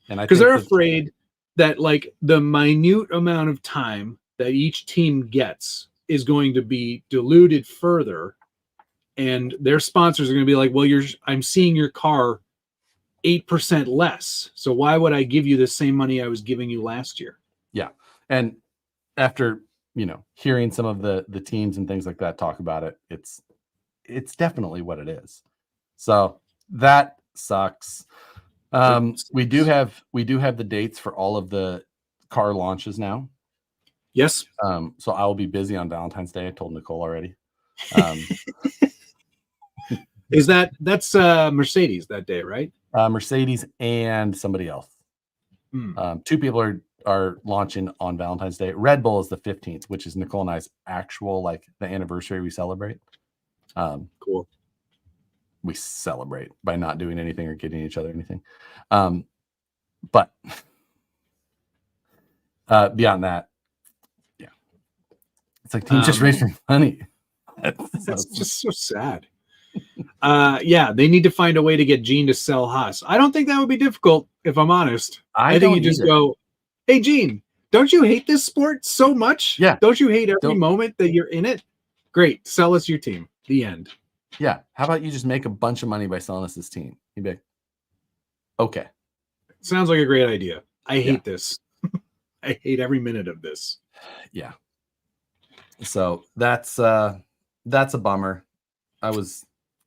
And because they're afraid that like the minute amount of time that each team gets is going to be diluted further, and their sponsors are going to be like, well, I'm seeing your car 8% less, so why would I give you the same money I was giving you last year? Yeah. And after hearing some of the teams and things like that talk about it, it's definitely what it is. So that sucks. We do have the dates for all of the car launches now. Yes. So I will be busy on Valentine's Day. I told Nicole already. That's Mercedes that day, right? Mercedes and somebody else. Two people are launching on Valentine's Day. Red Bull is the 15th, which is Nicole and I's actual the anniversary we celebrate. Cool. We celebrate by not doing anything or getting each other anything. But beyond that, yeah, It's like teams just raising money. That's just so sad. Yeah, they need to find a way to get Gene to sell Haas. I don't think that would be difficult, if I'm honest. I think you just go, hey, Gene, don't you hate this sport so much? Yeah. Don't you hate every moment that you're in it? Great. Sell us your team. The end. Yeah. How about you just make a bunch of money by selling us this team? You'd be like, okay. Sounds like a great idea. I hate this. I hate every minute of this. Yeah. So that's a bummer. I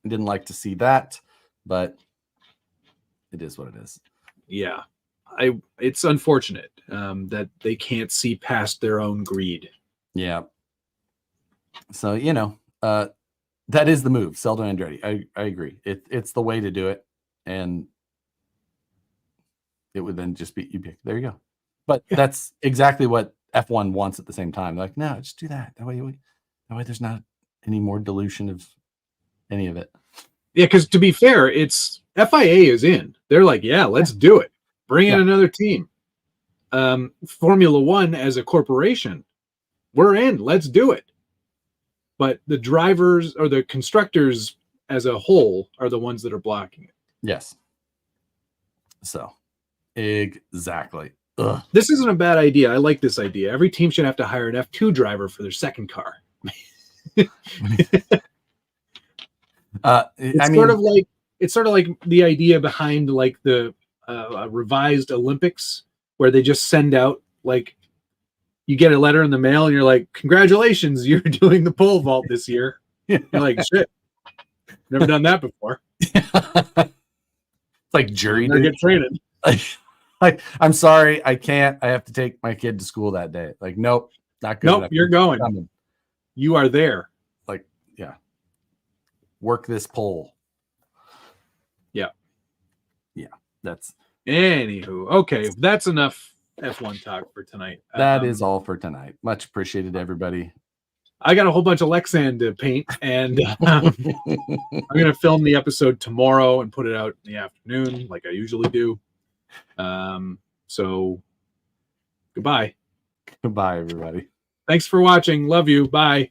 didn't like to see that, but it is what it is. Yeah. It's unfortunate that they can't see past their own greed. Yeah. So, that is the move. Sell to Andretti. I agree. It's the way to do it. And it would then just be, there you go. But that's exactly what F1 wants at the same time. They're like, no, just do that. That way there's not any more dilution of any of it. Yeah, because to be fair, it's FIA is in. They're like, yeah, let's do it. Bring in another team. Formula One as a corporation, we're in. Let's do it. But the drivers or the constructors as a whole are the ones that are blocking it. Yes. So, exactly. Ugh. This isn't a bad idea. I like this idea. Every team should have to hire an F2 driver for their second car. It's sort of like the idea behind like the revised Olympics, where they just send out like you get a letter in the mail and you're like, congratulations, you're doing the pole vault this year. You're like, shit, never done that before. It's like jury duty. Get traded. Like, I'm sorry, I can't. I have to take my kid to school that day. Like, nope, not good. Nope, you're going. You are there. Like, yeah. Work this pole. Yeah. Yeah. That's anywho. Okay, that's enough F1 talk for tonight. That is all for tonight. Much appreciated, everybody. I got a whole bunch of Lexan to paint, and I'm going to film the episode tomorrow and put it out in the afternoon like I usually do. So goodbye. Goodbye, everybody. Thanks for watching. Love you. Bye.